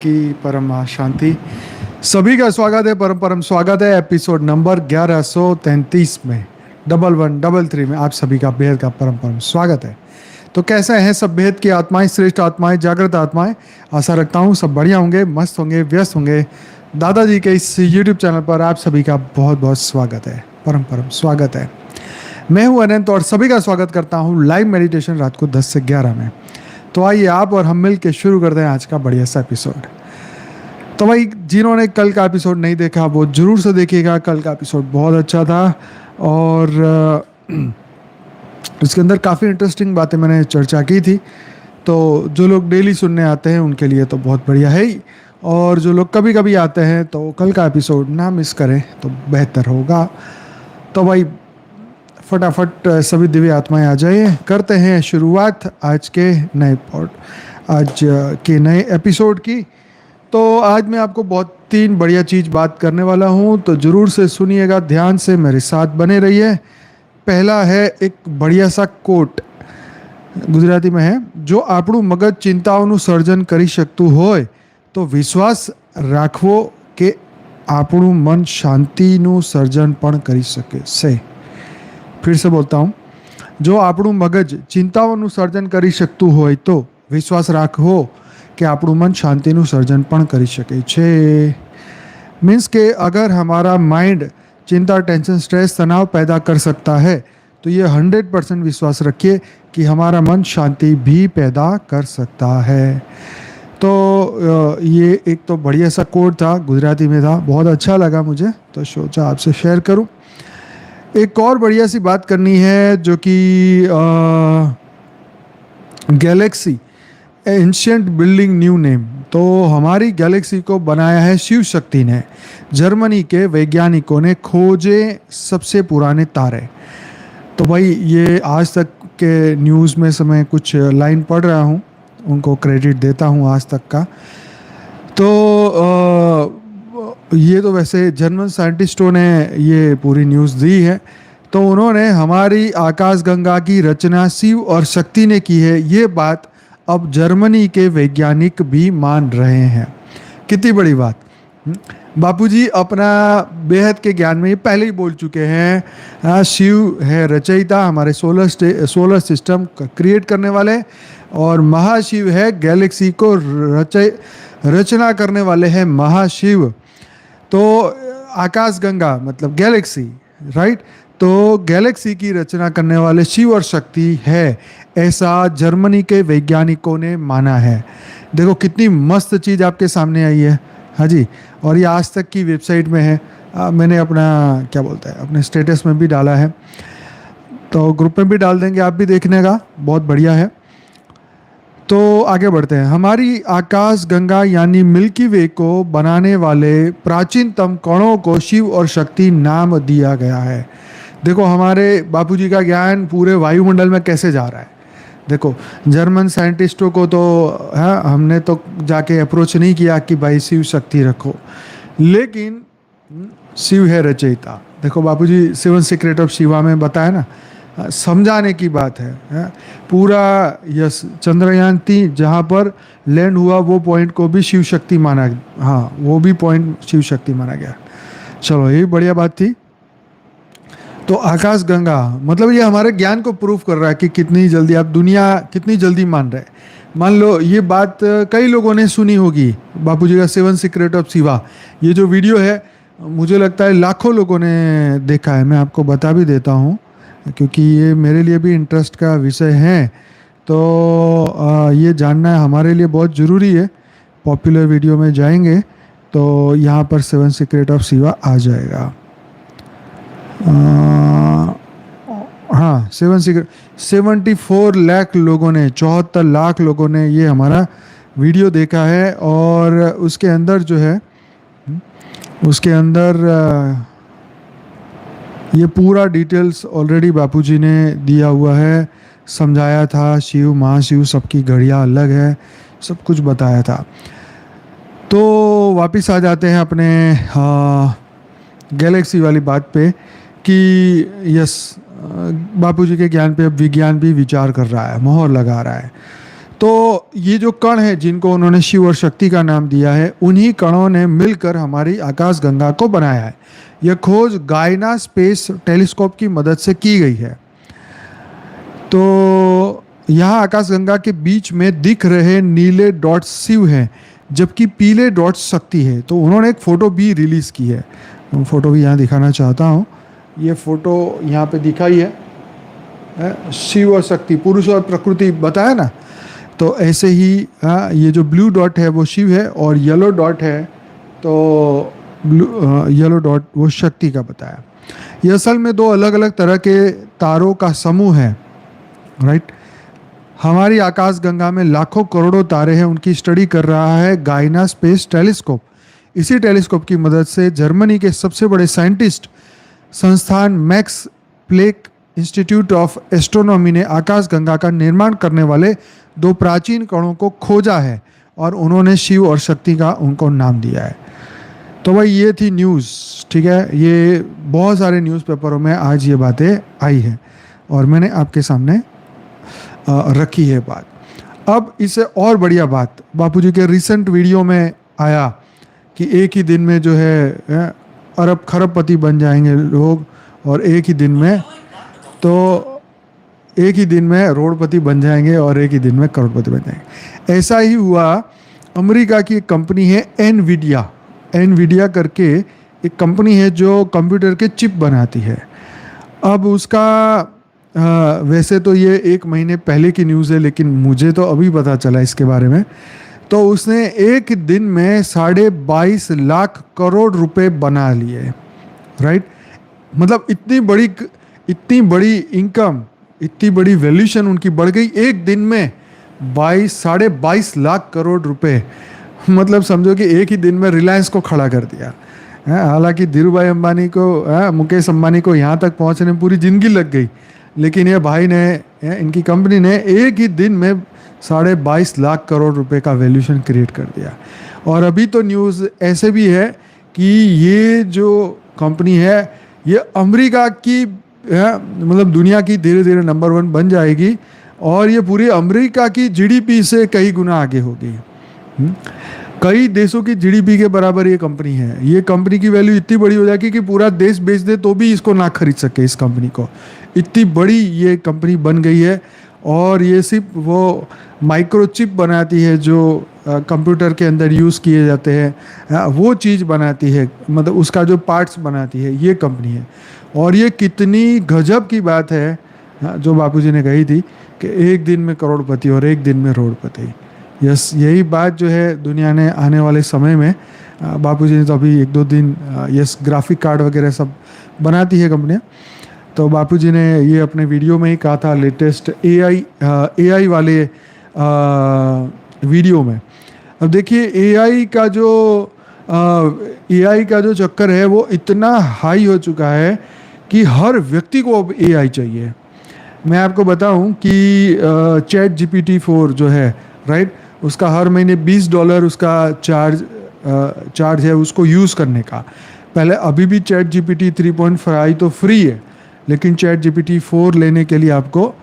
की परम शांति। सभी का स्वागत है, परम परम स्वागत है एपिसोड नंबर 1133 में, 1133 में आप सभी का बेहद का परम परम स्वागत है। तो कैसे हैं सब बेहद की आत्माएं, श्रेष्ठ आत्माएं, जागृत आत्माएं? आशा रखता हूं सब बढ़िया होंगे, मस्त होंगे, व्यस्त होंगे। दादाजी के इस यूट्यूब चैनल पर आप सभी का बहुत बहुत स्वागत है, परम परम स्वागत है। मैं हूं अनंत और सभी का स्वागत करता हूं लाइव मेडिटेशन रात को 10 से 11 में। तो आइए आप और हम मिल के शुरू करते हैं आज का बढ़िया सा एपिसोड। तो भाई जिन्होंने कल का एपिसोड नहीं देखा वो जरूर से देखिएगा। कल का एपिसोड बहुत अच्छा था और उसके अंदर काफ़ी इंटरेस्टिंग बातें मैंने चर्चा की थी। तो जो लोग डेली सुनने आते हैं उनके लिए तो बहुत बढ़िया है ही, और जो लोग कभी कभी आते हैं तो कल का एपिसोड ना मिस करें तो बेहतर होगा। तो भाई फटाफट सभी दिव्य आत्माएं आ जाइए, करते हैं शुरुआत आज के नए एपिसोड की। तो आज मैं आपको बहुत 3 बढ़िया चीज़ बात करने वाला हूँ, तो ज़रूर से सुनिएगा, ध्यान से मेरे साथ बने रहिए। पहला है एक बढ़िया सा कोट, गुजराती में है, जो આપણું મગજ ચિંતાઓનું સર્જન કરી શકતું હોય તો વિશ્વાસ રાખવો કે આપણું મન શાંતિનું સર્જન પણ કરી શકે છે। फिर से बोलता हूँ, जो આપણું મગજ ચિંતાઓનું સર્જન કરી શકતું હોય તો વિશ્વાસ રાખવો કે આપણું मन શાંતિનું સર્જન પણ કરી શકે છે। मीन्स के अगर हमारा माइंड चिंता, टेंशन, स्ट्रेस, तनाव पैदा कर सकता है तो ये 100% विश्वास रखिए कि हमारा मन शांति भी पैदा कर सकता है। तो ये एक तो बढ़िया सा कोट था, गुजराती में था, बहुत अच्छा लगा मुझे, तो सोचा आपसे शेयर करूं। एक और बढ़िया सी बात करनी है जो कि Galaxy ancient building new name. तो हमारी गैलेक्सी को बनाया है शिव शक्ति ने। जर्मनी के वैज्ञानिकों ने खोजे सबसे पुराने तारे। तो भाई ये आज तक के न्यूज़ में से मैं कुछ लाइन पढ़ रहा हूँ, उनको क्रेडिट देता हूँ आज तक का। तो ये तो वैसे जर्मन साइंटिस्टों ने ये पूरी न्यूज़ दी है। तो उन्होंने हमारी आकाशगंगा की रचना शिव और शक्ति ने की है, ये बात अब जर्मनी के वैज्ञानिक भी मान रहे हैं। कितनी बड़ी बात। बापूजी अपना बेहद के ज्ञान में ये पहले ही बोल चुके हैं, शिव है रचयिता, हमारे सोलर सिस्टम क्रिएट करने वाले, और महाशिव है गैलेक्सी को रचना करने वाले हैं महाशिव। तो आकाशगंगा मतलब गैलेक्सी, राइट। तो गैलेक्सी की रचना करने वाले शिव और शक्ति है, ऐसा जर्मनी के वैज्ञानिकों ने माना है। देखो कितनी मस्त चीज़ आपके सामने आई है, हाँ जी। और ये आज तक की वेबसाइट में है, मैंने अपना क्या बोलता है अपने स्टेटस में भी डाला है, तो ग्रुप में भी डाल देंगे, आप भी देखने का, बहुत बढ़िया है। तो आगे बढ़ते हैं। हमारी आकाश गंगा यानी मिल्की वे को बनाने वाले प्राचीनतम कणों को शिव और शक्ति नाम दिया गया है। देखो हमारे बापूजी का ज्ञान पूरे वायुमंडल में कैसे जा रहा है। देखो जर्मन साइंटिस्टों को तो हमने तो जाके अप्रोच नहीं किया कि भाई शिव शक्ति रखो, लेकिन शिव है रचयिता। देखो बापूजी 7 सीक्रेट ऑफ शिवा में बताया ना, समझाने की बात है। पूरा यस चंद्रयान 3 जहाँ पर लैंड हुआ वो पॉइंट को भी शिव शक्ति माना, हाँ वो भी पॉइंट शिव शक्ति माना गया। चलो ये बढ़िया बात थी। तो आकाश गंगा मतलब ये हमारे ज्ञान को प्रूफ कर रहा है कि कितनी जल्दी आप दुनिया कितनी जल्दी मान रहे हैं। मान लो ये बात कई लोगों ने सुनी होगी, बापूजी का 7 सीक्रेट ऑफ शिवा, ये जो वीडियो है मुझे लगता है लाखों लोगों ने देखा है। मैं आपको बता भी देता हूँ क्योंकि ये मेरे लिए भी इंटरेस्ट का विषय है। तो ये जानना हमारे लिए बहुत ज़रूरी है। पॉपुलर वीडियो में जाएंगे तो यहाँ पर 7 सीक्रेट ऑफ शिवा आ जाएगा। हाँ 74 लाख लोगों ने, 74 लाख लोगों ने ये हमारा वीडियो देखा है। और उसके अंदर जो है उसके अंदर ये पूरा डिटेल्स ऑलरेडी बापूजी ने दिया हुआ है, समझाया था। शिव महाशिव सबकी घड़ियाँ अलग है, सब कुछ बताया था। तो वापस आ जाते हैं अपने गैलेक्सी वाली बात पे कि यस बापूजी के ज्ञान पे अब विज्ञान भी विचार कर रहा है, मोहर लगा रहा है। तो ये जो कण है जिनको उन्होंने शिव और शक्ति का नाम दिया है, उन्हीं कणों ने मिलकर हमारी आकाशगंगा को बनाया है। यह खोज गायना स्पेस टेलीस्कोप की मदद से की गई है। तो यहाँ आकाशगंगा के बीच में दिख रहे नीले डॉट्स शिव हैं, जबकि पीले डॉट्स शक्ति है। तो उन्होंने एक फ़ोटो भी रिलीज़ की है, मैं फ़ोटो भी यहाँ दिखाना चाहता हूँ। ये फ़ोटो यहाँ पे दिखाई है, शिव और शक्ति, पुरुष और प्रकृति बताया ना। तो ऐसे ही ये जो ब्लू डॉट है वो शिव है, और येलो डॉट है तो येलो डॉट वो शक्ति का बताया। ये असल में दो अलग अलग तरह के तारों का समूह है, राइट। हमारी आकाशगंगा में लाखों करोड़ों तारे हैं, उनकी स्टडी कर रहा है गायना स्पेस टेलीस्कोप। इसी टेलीस्कोप की मदद से जर्मनी के सबसे बड़े साइंटिस्ट संस्थान Max Planck Institute of Astronomy ने आकाशगंगा का निर्माण करने वाले दो प्राचीन कणों को खोजा है, और उन्होंने शिव और शक्ति का उनको नाम दिया है। तो भाई ये थी न्यूज़, ठीक है। ये बहुत सारे न्यूज़पेपरों में आज ये बातें आई है, और मैंने आपके सामने रखी है बात। अब इससे और बढ़िया बात बापूजी के रिसेंट वीडियो में आया कि एक ही दिन में जो है अरब खरबपति बन जाएंगे लोग, और एक ही दिन में रोडपति बन जाएंगे, और एक ही दिन में करोड़पति बन जाएंगे। ऐसा ही हुआ। अमेरिका की एक कंपनी है एनवीडिया करके एक कंपनी है जो कंप्यूटर के चिप बनाती है। अब उसका वैसे तो ये 1 महीने पहले की न्यूज़ है, लेकिन मुझे तो अभी पता चला इसके बारे में। तो उसने एक दिन में 22.5 लाख करोड़ रुपए बना लिए, राइट। मतलब इतनी बड़ी इनकम, इतनी बड़ी वैल्यूशन उनकी बढ़ गई एक दिन में 22.5 लाख करोड़ रुपए। मतलब समझो कि एक ही दिन में रिलायंस को खड़ा कर दिया। हालांकि धीरूभाई अंबानी को, मुकेश अंबानी को यहाँ तक पहुँचने में पूरी ज़िंदगी लग गई, लेकिन ये भाई ने, इनकी कंपनी ने एक ही दिन में 22.5 लाख करोड़ रुपए का वैल्यूशन क्रिएट कर दिया। और अभी तो न्यूज़ ऐसे भी है कि ये जो कंपनी है ये अमेरिका की, मतलब दुनिया की धीरे धीरे नंबर 1 बन जाएगी, और ये पूरी अमेरिका की जीडीपी से कई गुना आगे होगी। कई देशों की जीडीपी के बराबर ये कंपनी है। ये कंपनी की वैल्यू इतनी बड़ी हो जाएगी कि पूरा देश बेच दे तो भी इसको ना खरीद सके, इस कंपनी को। इतनी बड़ी ये कंपनी बन गई है। और ये सिर्फ वो माइक्रोचिप बनाती है जो कंप्यूटर के अंदर यूज़ किए जाते हैं, वो चीज़ बनाती है, मतलब उसका जो पार्ट्स बनाती है ये कंपनी है। और ये कितनी गजब की बात है जो बापूजी ने कही थी कि एक दिन में करोड़पति और एक दिन में रोडपति। यस, यही बात जो है दुनिया ने आने वाले समय में, बापूजी ने तो अभी 1-2 दिन ग्राफिक कार्ड वगैरह सब बनाती है कंपनियाँ। तो बापूजी ने ये अपने वीडियो में ही कहा था, लेटेस्ट एआई वाले वीडियो में। अब देखिए एआई का जो चक्कर है वो इतना हाई हो चुका है कि हर व्यक्ति को अब एआई चाहिए। मैं आपको बताऊं कि चैट GPT-4 जो है, राइट, उसका हर महीने $20 उसका चार्ज है उसको यूज़ करने का। पहले अभी भी चैट GPT 3.5 तो फ्री है, लेकिन चैट GPT-4 लेने के लिए आपको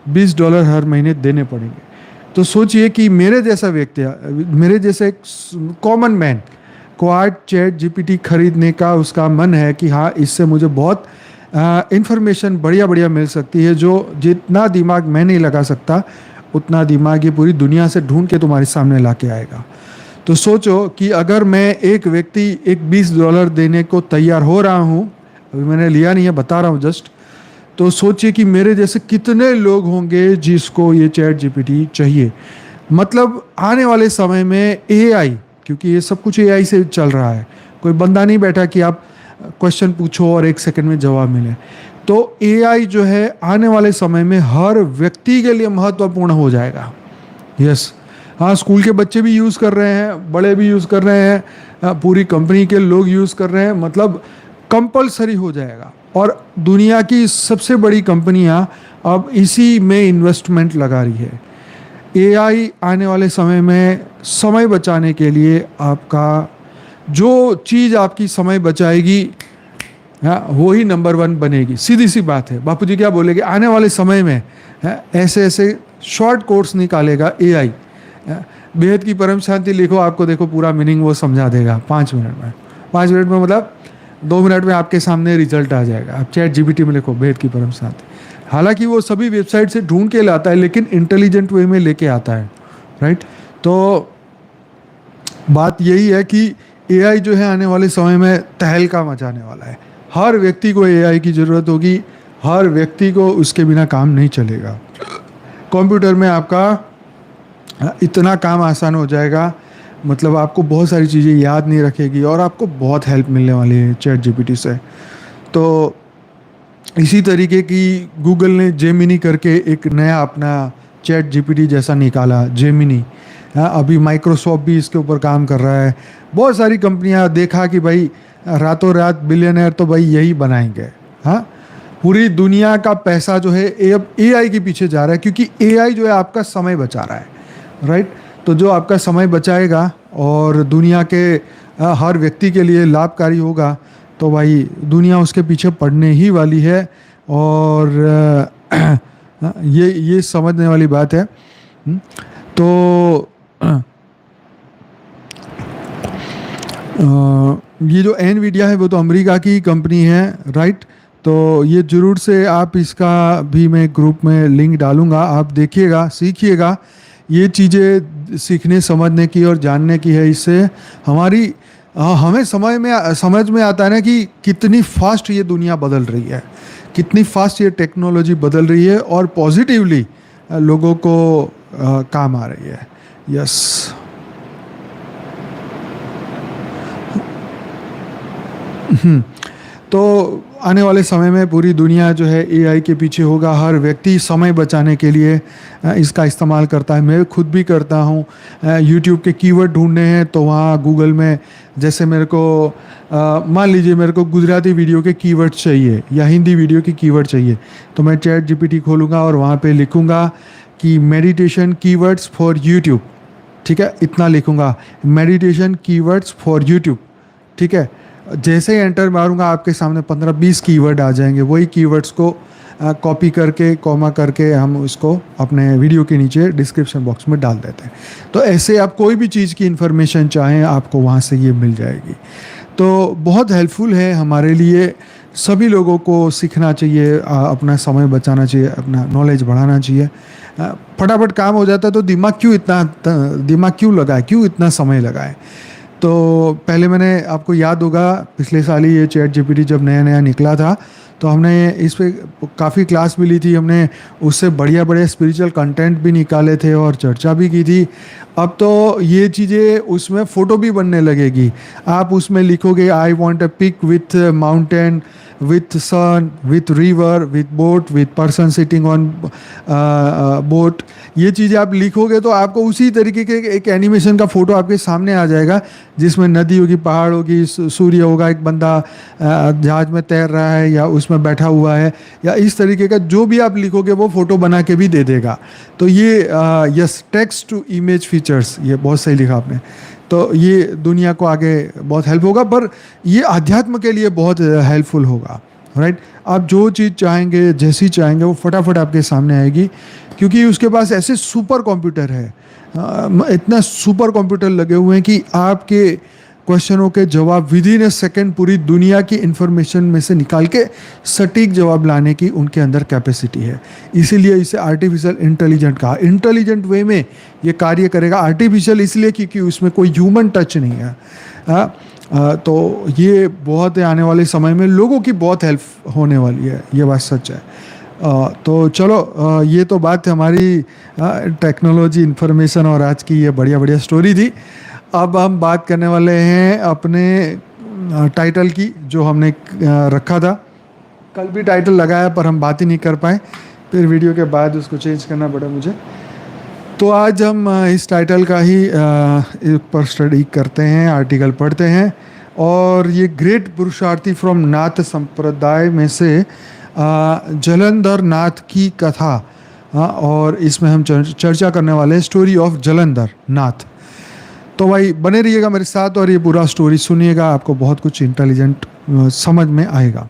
$20 हर महीने देने पड़ेंगे। तो सोचिए कि मेरे जैसा व्यक्ति, मेरे जैसे कॉमन मैन को आज चैट GPT खरीदने का उसका मन है कि हाँ, इससे मुझे बहुत इन्फॉर्मेशन बढ़िया मिल सकती है, जो जितना दिमाग मैं नहीं लगा सकता उतना दिमाग ये पूरी दुनिया से ढूंढ के तुम्हारे सामने ला के आएगा। तो सोचो कि अगर मैं एक व्यक्ति एक $20 देने को तैयार हो रहा हूँ, अभी मैंने लिया नहीं है, बता रहा हूँ जस्ट, तो सोचिए कि मेरे जैसे कितने लोग होंगे जिसको ये चैट GPT चाहिए। मतलब आने वाले समय में एआई, क्योंकि ये सब कुछ एआई से चल रहा है, कोई बंदा नहीं बैठा कि आप क्वेश्चन पूछो और 1 सेकंड में जवाब मिले। तो एआई जो है आने वाले समय में हर व्यक्ति के लिए महत्वपूर्ण हो जाएगा। यस, हाँ, स्कूल के बच्चे भी यूज़ कर रहे हैं, बड़े भी यूज़ कर रहे हैं, पूरी कंपनी के लोग यूज़ कर रहे हैं, मतलब कंपलसरी हो जाएगा। और दुनिया की सबसे बड़ी कंपनियां अब इसी में इन्वेस्टमेंट लगा रही है। एआई आने वाले समय में समय बचाने के लिए, आपका जो चीज़ आपकी समय बचाएगी, हाँ, वो ही नंबर 1 बनेगी। सीधी सी बात है। बापूजी क्या बोलेंगे, आने वाले समय में ऐसे शॉर्ट कोर्स निकालेगा एआई। बेहद की परम शांति लिखो, आपको देखो पूरा मीनिंग वो समझा देगा 5 मिनट में। 5 मिनट में मतलब 2 मिनट में आपके सामने रिजल्ट आ जाएगा। आप चैट जीपीटी में लिखो बेहद की परम शांति। हालांकि वो सभी वेबसाइट से ढूंढ के लाता है, लेकिन इंटेलिजेंट वे में लेके आता है, राइट। तो बात यही है कि एआई जो है आने वाले समय में तहलका मचाने वाला है। हर व्यक्ति को एआई की ज़रूरत होगी, हर व्यक्ति को उसके बिना काम नहीं चलेगा। कंप्यूटर में आपका इतना काम आसान हो जाएगा, मतलब आपको बहुत सारी चीज़ें याद नहीं रखेगी और आपको बहुत हेल्प मिलने वाली है चैट जीपीटी से। तो इसी तरीके की गूगल ने जेमिनी करके एक नया अपना चैट जीपीटी जैसा निकाला, जेमिनी। अभी माइक्रोसॉफ्ट भी इसके ऊपर काम कर रहा है। बहुत सारी कंपनियां देखा कि भाई रातों रात बिलियनर तो भाई यही बनाएंगे। हाँ, पूरी दुनिया का पैसा जो है अब एआई के पीछे जा रहा है, क्योंकि एआई जो है आपका समय बचा रहा है, राइट। तो जो आपका समय बचाएगा और दुनिया के हर व्यक्ति के लिए लाभकारी होगा, तो भाई दुनिया उसके पीछे पड़ने ही वाली है। और ये समझने वाली बात है। तो ये जो एनवीडिया है वो तो अमेरिका की कंपनी है, राइट। तो ये ज़रूर से आप इसका भी मैं ग्रुप में लिंक डालूंगा, आप देखिएगा, सीखिएगा। ये चीज़ें सीखने समझने की और जानने की है। इससे हमारी हमें समझ में आता है ना कि कितनी फास्ट ये दुनिया बदल रही है, कितनी फास्ट ये टेक्नोलॉजी बदल रही है और पॉजिटिवली लोगों को काम आ रही है। यस। तो आने वाले समय में पूरी दुनिया जो है एआई के पीछे होगा। हर व्यक्ति समय बचाने के लिए इसका इस्तेमाल करता है। मैं खुद भी करता हूँ। यूट्यूब के कीवर्ड ढूंढने हैं तो वहाँ गूगल में जैसे मेरे को मान लीजिए मेरे को गुजराती वीडियो के कीवर्ड चाहिए या हिंदी वीडियो के कीवर्ड चाहिए, तो मैं चैट जीपीटी खोलूँगा और वहाँ पे लिखूँगा कि मेडिटेशन कीवर्ड्स फॉर यूट्यूब, ठीक है, इतना लिखूँगा, मेडिटेशन कीवर्ड्स फॉर यूट्यूब, ठीक है। जैसे ही एंटर मारूंगा आपके सामने 15-20 कीवर्ड आ जाएंगे। वही कीवर्ड्स को कॉपी करके कॉमा करके हम उसको अपने वीडियो के नीचे डिस्क्रिप्शन बॉक्स में डाल देते हैं। तो ऐसे आप कोई भी चीज़ की इन्फॉर्मेशन चाहें आपको वहाँ से ये मिल जाएगी। तो बहुत हेल्पफुल है हमारे लिए। सभी लोगों को सीखना चाहिए, अपना समय बचाना चाहिए, अपना नॉलेज बढ़ाना चाहिए। फटाफट काम हो जाता है तो दिमाग क्यों लगाए, क्यों इतना समय लगाए। तो पहले मैंने, आपको याद होगा पिछले साल ही ये चैट जीपीटी जब नया नया निकला था तो हमने इस पे काफ़ी क्लास भी ली थी। हमने उससे बढ़िया स्पिरिचुअल कंटेंट भी निकाले थे और चर्चा भी की थी। अब तो ये चीज़ें उसमें फ़ोटो भी बनने लगेगी। आप उसमें लिखोगे I want a pic with mountain, with sun, with river, with boat, with person sitting on boat. ये चीज़ें आप लिखोगे तो आपको उसी तरीके के एक एनिमेशन का फ़ोटो आपके सामने आ जाएगा, जिसमें नदी होगी, पहाड़ होगी, सूर्य होगा, एक बंदा जहाज में तैर रहा है या उसमें बैठा हुआ है, या इस तरीके का जो भी आप लिखोगे वो फ़ोटो बना के भी दे देगा। तो ये yes, text to image features, ये बहुत सही लिखा आपने। तो ये दुनिया को आगे बहुत हेल्प होगा, पर ये अध्यात्म के लिए बहुत हेल्पफुल होगा, राइट। आप जो चीज़ चाहेंगे, जैसी चाहेंगे, वो फटाफट आपके सामने आएगी, क्योंकि उसके पास ऐसे सुपर कंप्यूटर है, इतना सुपर कंप्यूटर लगे हुए हैं कि आपके क्वेश्चनों के जवाब विद इन ए सेकेंड पूरी दुनिया की इंफॉर्मेशन में से निकाल के सटीक जवाब लाने की उनके अंदर कैपेसिटी है। इसीलिए इसे आर्टिफिशियल इंटेलिजेंट कहा। इंटेलिजेंट वे में ये कार्य करेगा। आर्टिफिशियल इसलिए क्योंकि उसमें कोई ह्यूमन टच नहीं है। तो ये बहुत आने वाले समय में लोगों की बहुत हेल्प होने वाली है, ये बात सच है। तो चलो, ये तो बात हमारी टेक्नोलॉजी, इंफॉर्मेशन और आज की ये बढ़िया स्टोरी थी। अब हम बात करने वाले हैं अपने टाइटल की, जो हमने रखा था। कल भी टाइटल लगाया पर हम बात ही नहीं कर पाए, फिर वीडियो के बाद उसको चेंज करना पड़ा मुझे। तो आज हम इस टाइटल का ही पर स्टडी करते हैं, आर्टिकल पढ़ते हैं। और ये ग्रेट पुरुषार्थी फ्रॉम नाथ संप्रदाय में से जलंधर नाथ की कथा, और इसमें हम चर्चा करने वाले हैं स्टोरी ऑफ जलंधर नाथ। तो भाई बने रहिएगा मेरे साथ और ये पूरा स्टोरी सुनिएगा, आपको बहुत कुछ इंटेलिजेंट समझ में आएगा।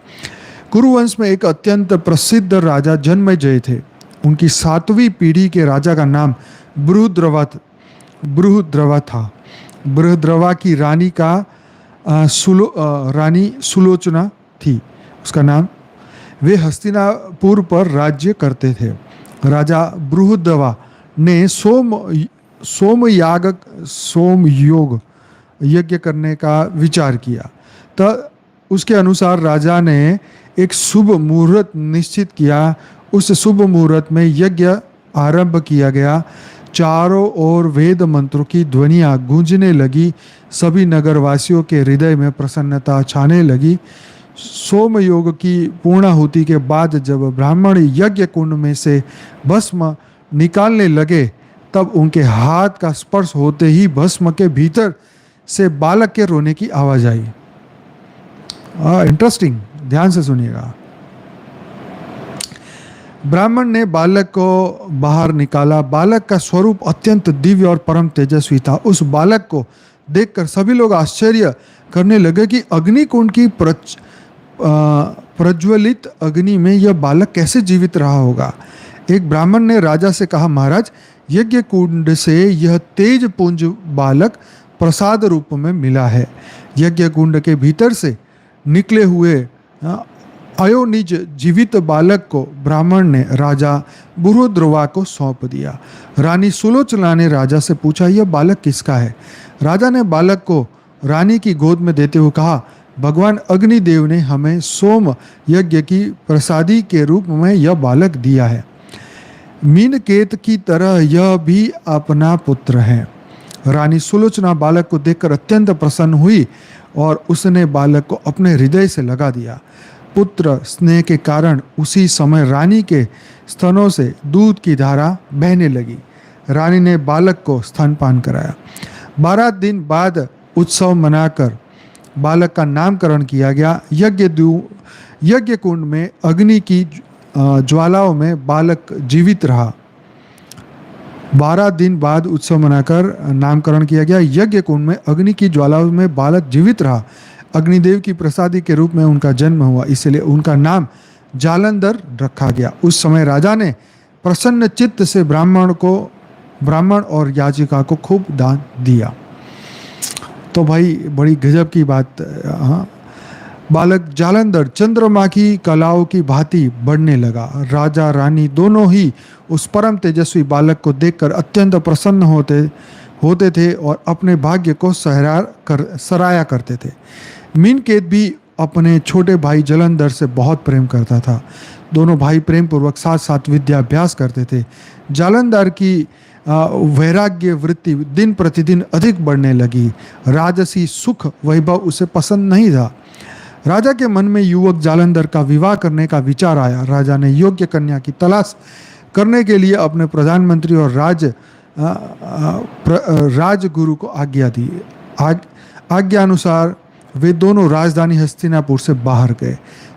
कुरुवंश में एक अत्यंत प्रसिद्ध राजा जन्मेजय थे। उनकी 7वीं पीढ़ी के राजा का नाम बृहद्रवा था। बृहद्रवा की रानी का रानी सुलोचना थी उसका नाम। वे हस्तिनापुर पर राज्य करते थे। राजा बृहद्रवा ने सोम योग यज्ञ करने का विचार किया। तब उसके अनुसार राजा ने एक शुभ मुहूर्त निश्चित किया। उस शुभ मुहूर्त में यज्ञ आरंभ किया गया। चारों ओर वेद मंत्रों की ध्वनियाँ गूंजने लगी। सभी नगरवासियों के हृदय में प्रसन्नता छाने लगी। सोम योग की पूर्णाहुति के बाद जब ब्राह्मण यज्ञ कुंड में से भस्म निकालने लगे तब उनके हाथ का स्पर्श होते ही भस्म के भीतर से बालक के रोने की आवाज आई। इंटरेस्टिंग, ध्यान से सुनिएगा। ब्राह्मण ने बालक को बाहर निकाला। बालक का स्वरूप अत्यंत दिव्य और परम तेजस्वी था। उस बालक को देखकर सभी लोग आश्चर्य करने लगे कि अग्निकुंड की प्रज्वलित अग्नि में यह बालक कैसे जीवित रहा होगा। एक ब्राह्मण ने राजा से कहा, महाराज, यज्ञ कुंड से यह तेज पुंज बालक प्रसाद रूप में मिला है। यज्ञ कुंड के भीतर से निकले हुए अयोनिज जीवित बालक को ब्राह्मण ने राजा बृहद्रवा को सौंप दिया। रानी सुलोचना ने राजा से पूछा, यह बालक किसका है? राजा ने बालक को रानी की गोद में देते हुए कहा, भगवान अग्निदेव ने हमें सोम यज्ञ की प्रसादी के रूप में यह बालक दिया है। मीनकेत की तरह यह भी अपना पुत्र है। रानी सुलोचना बालक को देखकर अत्यंत प्रसन्न हुई और उसने बालक को अपने हृदय से लगा दिया। पुत्र स्नेह के कारण उसी समय रानी के स्तनों से दूध की धारा बहने लगी। रानी ने बालक को स्तनपान कराया। 12 दिन बाद उत्सव मनाकर बालक का नामकरण किया गया। यज्ञ कुंड में अग्नि की ज्वालाओं में बालक जीवित रहा। 12 दिन बाद उत्सव मनाकर नामकरण किया गया। यज्ञ कुंड में अग्नि की ज्वालाओं में बालक जीवित रहा। अग्निदेव की प्रसादी के रूप में उनका जन्म हुआ, इसलिए उनका नाम जालंधर रखा गया। उस समय राजा ने प्रसन्न चित्त से ब्राह्मण और याचिका को खूब दान दिया। तो भाई बड़ी गजब की बात। हाँ, बालक जालंधर चंद्रमा की कलाओं की भांति बढ़ने लगा। राजा रानी दोनों ही उस परम तेजस्वी बालक को देखकर अत्यंत प्रसन्न होते थे और अपने भाग्य को सराया करते थे। मीनकेत भी अपने छोटे भाई जालंधर से बहुत प्रेम करता था। दोनों भाई प्रेम पूर्वक साथ साथ विद्याभ्यास करते थे। जालंधर की वैराग्य वृत्ति दिन प्रतिदिन अधिक बढ़ने लगी। राजसी सुख वैभव उसे पसंद नहीं था। राजा के मन में युवक जालंधर का विवाह करने का विचार आया। राजा ने योग्य कन्या की तलाश करने के लिए अपने प्रधानमंत्री और राजगुरु को आज्ञा दी। आज्ञा अनुसार वे दोनों राजधानी हस्तिनापुर से बाहर गए।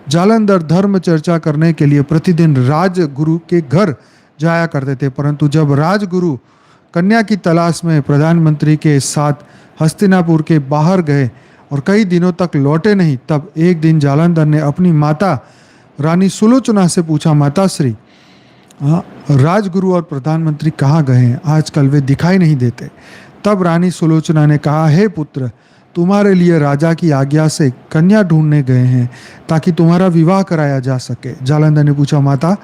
जालंधर धर्म चर्चा करने के लिए प्रतिदिन राजगुरु के घर जाया करते थे, परंतु जब राजगुरु कन्या की तलाश में प्रधानमंत्री के साथ हस्तिनापुर के बाहर गए और कई दिनों तक लौटे नहीं, तब एक दिन जालंधर ने अपनी माता रानी सुलोचना से पूछा, माताश्री, राजगुरु और प्रधानमंत्री कहाँ गए हैं? आजकल वे दिखाई नहीं देते। तब रानी सुलोचना ने कहा, हे पुत्र, तुम्हारे लिए राजा की आज्ञा से कन्या ढूंढने गए हैं ताकि तुम्हारा विवाह कराया जा सके। जालंधर ने पूछा, माता,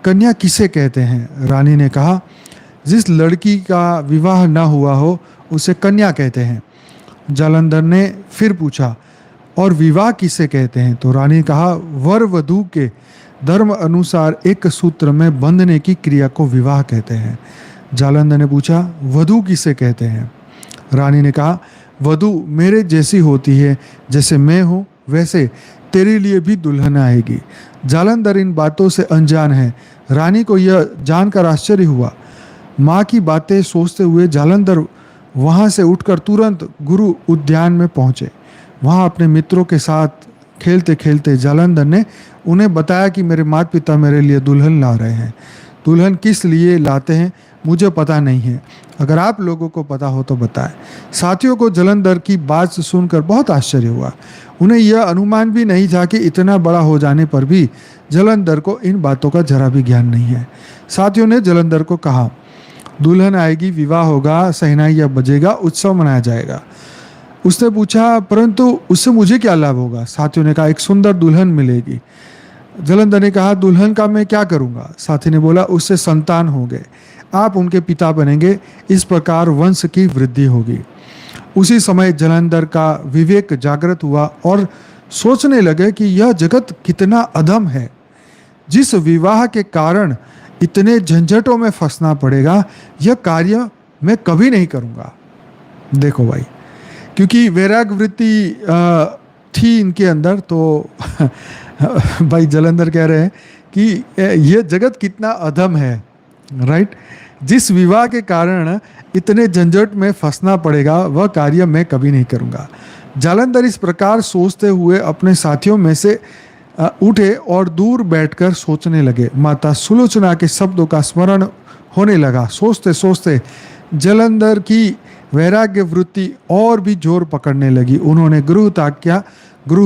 कन्या किसे कहते हैं? रानी ने कहा, जिस लड़की का विवाह न हुआ हो उसे कन्या कहते हैं। जालंधर ने फिर पूछा, और विवाह किसे कहते हैं? तो रानी ने कहा, वर वधू के धर्म अनुसार एक सूत्र में बंधने की क्रिया को विवाह कहते हैं। जालंधर ने पूछा, वधू किसे कहते हैं? रानी ने कहा, वधू मेरे जैसी होती है, जैसे मैं हूँ वैसे तेरे लिए भी दुल्हन आएगी। जालंधर इन बातों से अनजान है। रानी को यह जानकर आश्चर्य हुआ। माँ की बातें सोचते हुए जालंधर वहाँ से उठकर तुरंत गुरु उद्यान में पहुँचे। वहाँ अपने मित्रों के साथ खेलते खेलते जालंधर ने उन्हें बताया कि मेरे माता पिता मेरे लिए दुल्हन ला रहे हैं। दुल्हन किस लिए लाते हैं मुझे पता नहीं है, अगर आप लोगों को पता हो तो बताएं। साथियों को जालंधर की बात सुनकर बहुत आश्चर्य हुआ। उन्हें यह अनुमान भी नहीं था कि इतना बड़ा हो जाने पर भी जालंधर को इन बातों का जरा भी ज्ञान नहीं है। साथियों ने जलंधर को कहा, दुल्हन आएगी, विवाह होगा, शहनाइयाँ बजेगा, उत्सव मनाया जाएगा। उसने पूछा, परंतु उससे मुझे क्या लाभ होगा? साथियों ने कहा, एक सुंदर दुल्हन मिलेगी। जलंधर ने कहा, दुल्हन का मैं क्या करूंगा? साथी ने बोला, उससे संतान होंगे, आप उनके पिता बनेंगे, इस प्रकार वंश की वृद्धि होगी। उसी समय जलंधर का विवेक जागृत हुआ और सोचने लगे कि यह जगत कितना अधम है। जिस विवाह के कारण इतने झंझटों में फंसना पड़ेगा, यह कार्य मैं कभी नहीं करूंगा। देखो भाई, क्योंकि वैराग वृत्ति थी इनके अंदर, तो भाई जलंधर कह रहे हैं कि यह जगत कितना अधम है, राइट। जिस विवाह के कारण इतने झंझट में फंसना पड़ेगा, वह कार्य मैं कभी नहीं करूंगा। जालंधर इस प्रकार सोचते हुए अपने साथियों में से उठे और दूर बैठकर सोचने लगे। माता सुलोचना के शब्दों का स्मरण होने लगा। सोचते सोचते जालंधर की वैराग्य वृत्ति और भी जोर पकड़ने लगी। उन्होंने गृह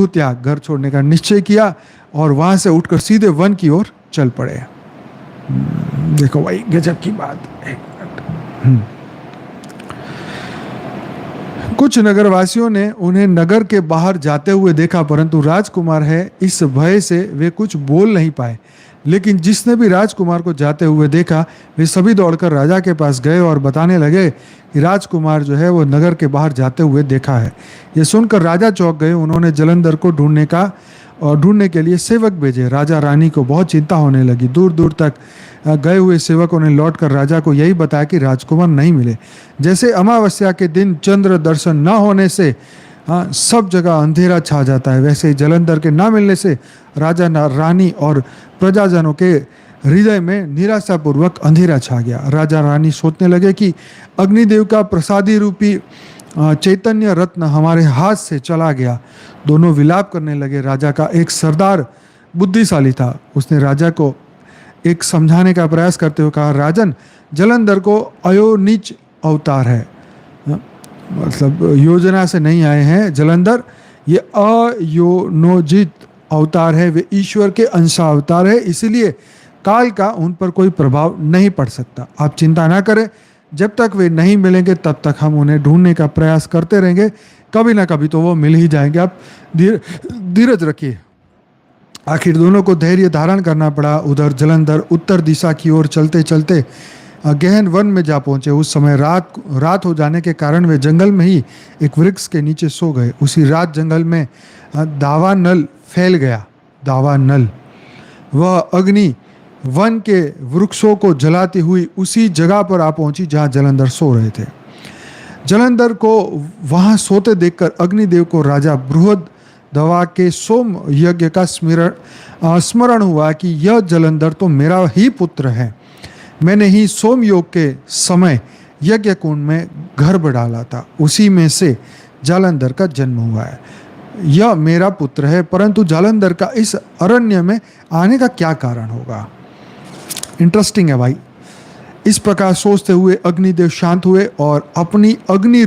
त्याग, घर छोड़ने का निश्चय किया और वहां से उठकर सीधे वन की ओर चल पड़े। देखो भाई, गजब की बात। कुछ नगरवासियों ने उन्हें नगर के बाहर जाते हुए देखा, परंतु राजकुमार है, इस भय से वे कुछ बोल नहीं पाए। लेकिन जिसने भी राजकुमार को जाते हुए देखा, वे सभी दौड़कर राजा के पास गए और बताने लगे कि राजकुमार जो है वो नगर के बाहर जाते हुए देखा है। ये सुनकर राजा चौंक गए। उन्होंने जालंधर को ढूंढने के लिए सेवक भेजे। राजा रानी को बहुत चिंता होने लगी। दूर दूर तक गए हुए सेवकों ने लौटकर राजा को यही बताया कि राजकुमार नहीं मिले। जैसे अमावस्या के दिन चंद्र दर्शन न होने से सब जगह अंधेरा छा जाता है, वैसे ही जालंधर के ना मिलने से राजा रानी और प्रजाजनों के हृदय में निराशापूर्वक अंधेरा छा गया। राजा रानी सोचने लगे कि अग्निदेव का प्रसादी रूपी चैतन्य रत्न हमारे हाथ से चला गया। दोनों विलाप करने लगे। राजा का एक सरदार बुद्धिशाली था। उसने राजा को एक समझाने का प्रयास करते हुए कहा, राजन, जालंधर को अयोनिच अवतार है, मतलब योजना से नहीं आए हैं जालंधर, ये अयोनोजित अवतार है, वे ईश्वर के अंशावतार है, इसलिए काल का उन पर कोई प्रभाव नहीं पड़ सकता। आप चिंता ना करें, जब तक वे नहीं मिलेंगे तब तक हम उन्हें ढूंढने का प्रयास करते रहेंगे, कभी ना कभी तो वो मिल ही जाएंगे। आप धीरज रखिए। आखिर दोनों को धैर्य धारण करना पड़ा। उधर जालंधर उत्तर दिशा की ओर चलते चलते गहन वन में जा पहुंचे। उस समय रात हो जाने के कारण वे जंगल में ही एक वृक्ष के नीचे सो गए। उसी रात जंगल में दावानल फैल गया। दावानल, वह अग्नि वन के वृक्षों को जलाती हुई उसी जगह पर आ पहुंची जहां जालंधर सो रहे थे। जालंधर को वहां सोते देखकर अग्निदेव को राजा बृहदवा के सोम यज्ञ का स्मरण हुआ कि यह जालंधर तो मेरा ही पुत्र है। मैंने ही सोम योग के समय यज्ञ कुंड में गर्भ डाला था, उसी में से जालंधर का जन्म हुआ है। यह मेरा पुत्र है, परंतु जालंधर का इस अरण्य में आने का क्या कारण होगा? इंटरेस्टिंग है भाई। इस प्रकार सोचते हुए अग्निदेव शांत हुए और अपनी अग्नि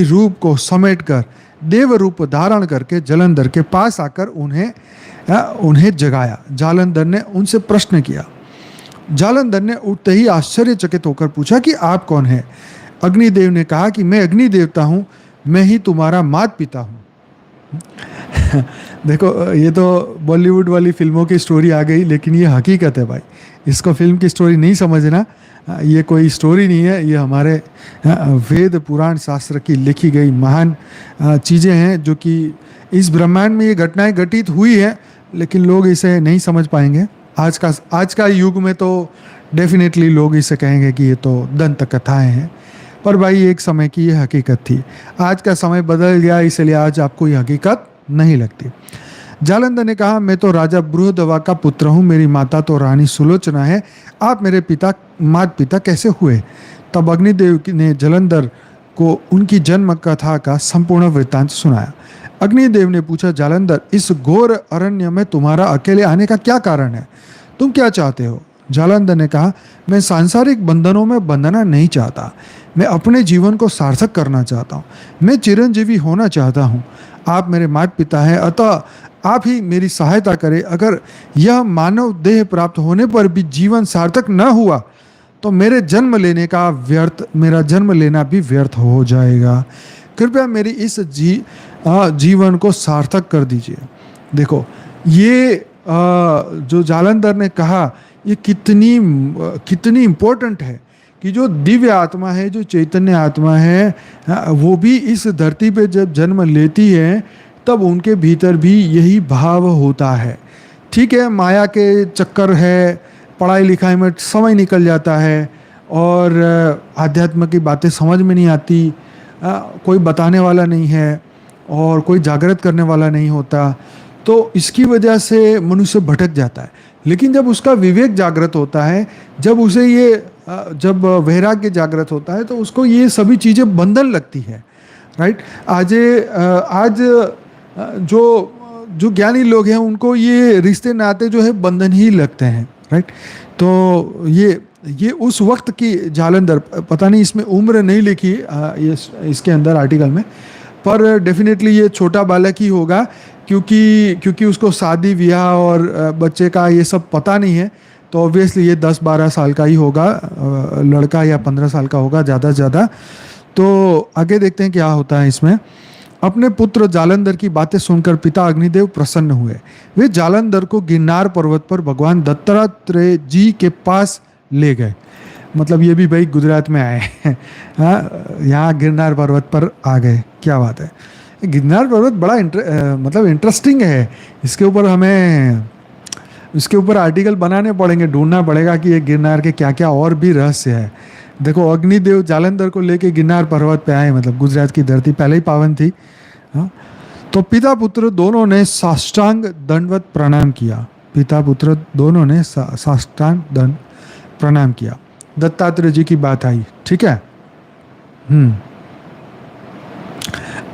रूप को समेटकर देव रूप धारण करके जालंधर के पास आकर उन्हें जगाया। जालंधर ने उनसे प्रश्न किया। जालंधर ने उठते ही आश्चर्यचकित होकर पूछा कि आप कौन हैं? अग्निदेव ने कहा कि मैं अग्नि देवता हूँ, मैं ही तुम्हारा माता पिता हूँ। देखो, ये तो बॉलीवुड वाली फिल्मों की स्टोरी आ गई, लेकिन ये हकीकत है भाई। इसको फिल्म की स्टोरी नहीं समझना, ये कोई स्टोरी नहीं है, ये हमारे वेद पुराण शास्त्र की लिखी गई महान चीज़ें हैं, जो कि इस ब्रह्मांड में ये घटनाएं घटित हुई है, लेकिन लोग इसे नहीं समझ पाएंगे। आज का युग में तो डेफिनेटली लोग इसे कहेंगे कि ये तो दंत कथाएं हैं, पर भाई एक समय की ये हकीकत थी। आज का समय बदल गया, इसलिए आज आपको ये हकीकत नहीं लगती। जालंधर ने कहा, मैं तो राजा बृहदवा का पुत्र हूँ, मेरी माता तो रानी सुलोचना है, आप मेरे माता पिता कैसे हुए? तब अग्निदेव ने जालंधर को उनकी जन्म कथा का संपूर्ण वृत्तांत सुनाया। अग्निदेव ने पूछा, जालंधर, इस घोर अरण्य में तुम्हारा अकेले आने का क्या कारण है? तुम क्या चाहते हो? जालंधर ने कहा, मैं सांसारिक बंधनों में बंधना नहीं चाहता, मैं अपने जीवन को सार्थक करना चाहता हूँ, मैं चिरंजीवी होना चाहता हूँ। आप मेरे माता पिता हैं, अतः आप ही मेरी सहायता करें। अगर यह मानव देह प्राप्त होने पर भी जीवन सार्थक न हुआ तो मेरा जन्म लेना भी व्यर्थ हो जाएगा। कृपया मेरी इस जीवन को सार्थक कर दीजिए। देखो, ये जो जालंधर ने कहा, ये कितनी इम्पोर्टेंट है कि जो दिव्य आत्मा है, जो चैतन्य आत्मा है, वो भी इस धरती पे जब जन्म लेती है तब उनके भीतर भी यही भाव होता है। ठीक है, माया के चक्कर है, पढ़ाई लिखाई में समय निकल जाता है और आध्यात्म की बातें समझ में नहीं आती, कोई बताने वाला नहीं है और कोई जागृत करने वाला नहीं होता, तो इसकी वजह से मनुष्य भटक जाता है। लेकिन जब उसका विवेक जागृत होता है, जब वैराग्य जागृत होता है, तो उसको ये सभी चीज़ें बंधन लगती है। राइट, आज जो ज्ञानी लोग हैं उनको ये रिश्ते नाते जो है बंधन ही लगते हैं। राइट, तो ये उस वक्त की जालंधर, पता नहीं इसमें उम्र नहीं लिखी ये इसके अंदर आर्टिकल में, पर डेफिनेटली ये छोटा बालक ही होगा, क्योंकि उसको शादी ब्याह और बच्चे का ये सब पता नहीं है, तो ऑब्वियसली ये 10-12 साल का ही होगा लड़का, या 15 साल का होगा ज़्यादा से ज़्यादा। तो आगे देखते हैं क्या होता है इसमें। अपने पुत्र जालंधर की बातें सुनकर पिता अग्निदेव प्रसन्न हुए। वे जालंधर को गिरनार पर्वत पर भगवान दत्तात्रेय जी के पास ले गए। मतलब ये भी भाई गुजरात में आए हैं, यहाँ गिरनार पर्वत पर आ गए, क्या बात है। गिरनार पर्वत बड़ा मतलब इंटरेस्टिंग है। इसके ऊपर आर्टिकल बनाने पड़ेंगे, ढूंढना पड़ेगा कि ये गिरनार के क्या क्या और भी रहस्य है। देखो, अग्निदेव जालंधर को लेके गिरनार पर्वत पे आए, मतलब गुजरात की धरती पहले ही पावन थी। हाँ, तो पिता पुत्र दोनों ने साष्टांग दंडवत प्रणाम किया। पिता पुत्र दोनों ने साष्टांग दंड प्रणाम किया। दत्तात्रेय जी की बात आई, ठीक है।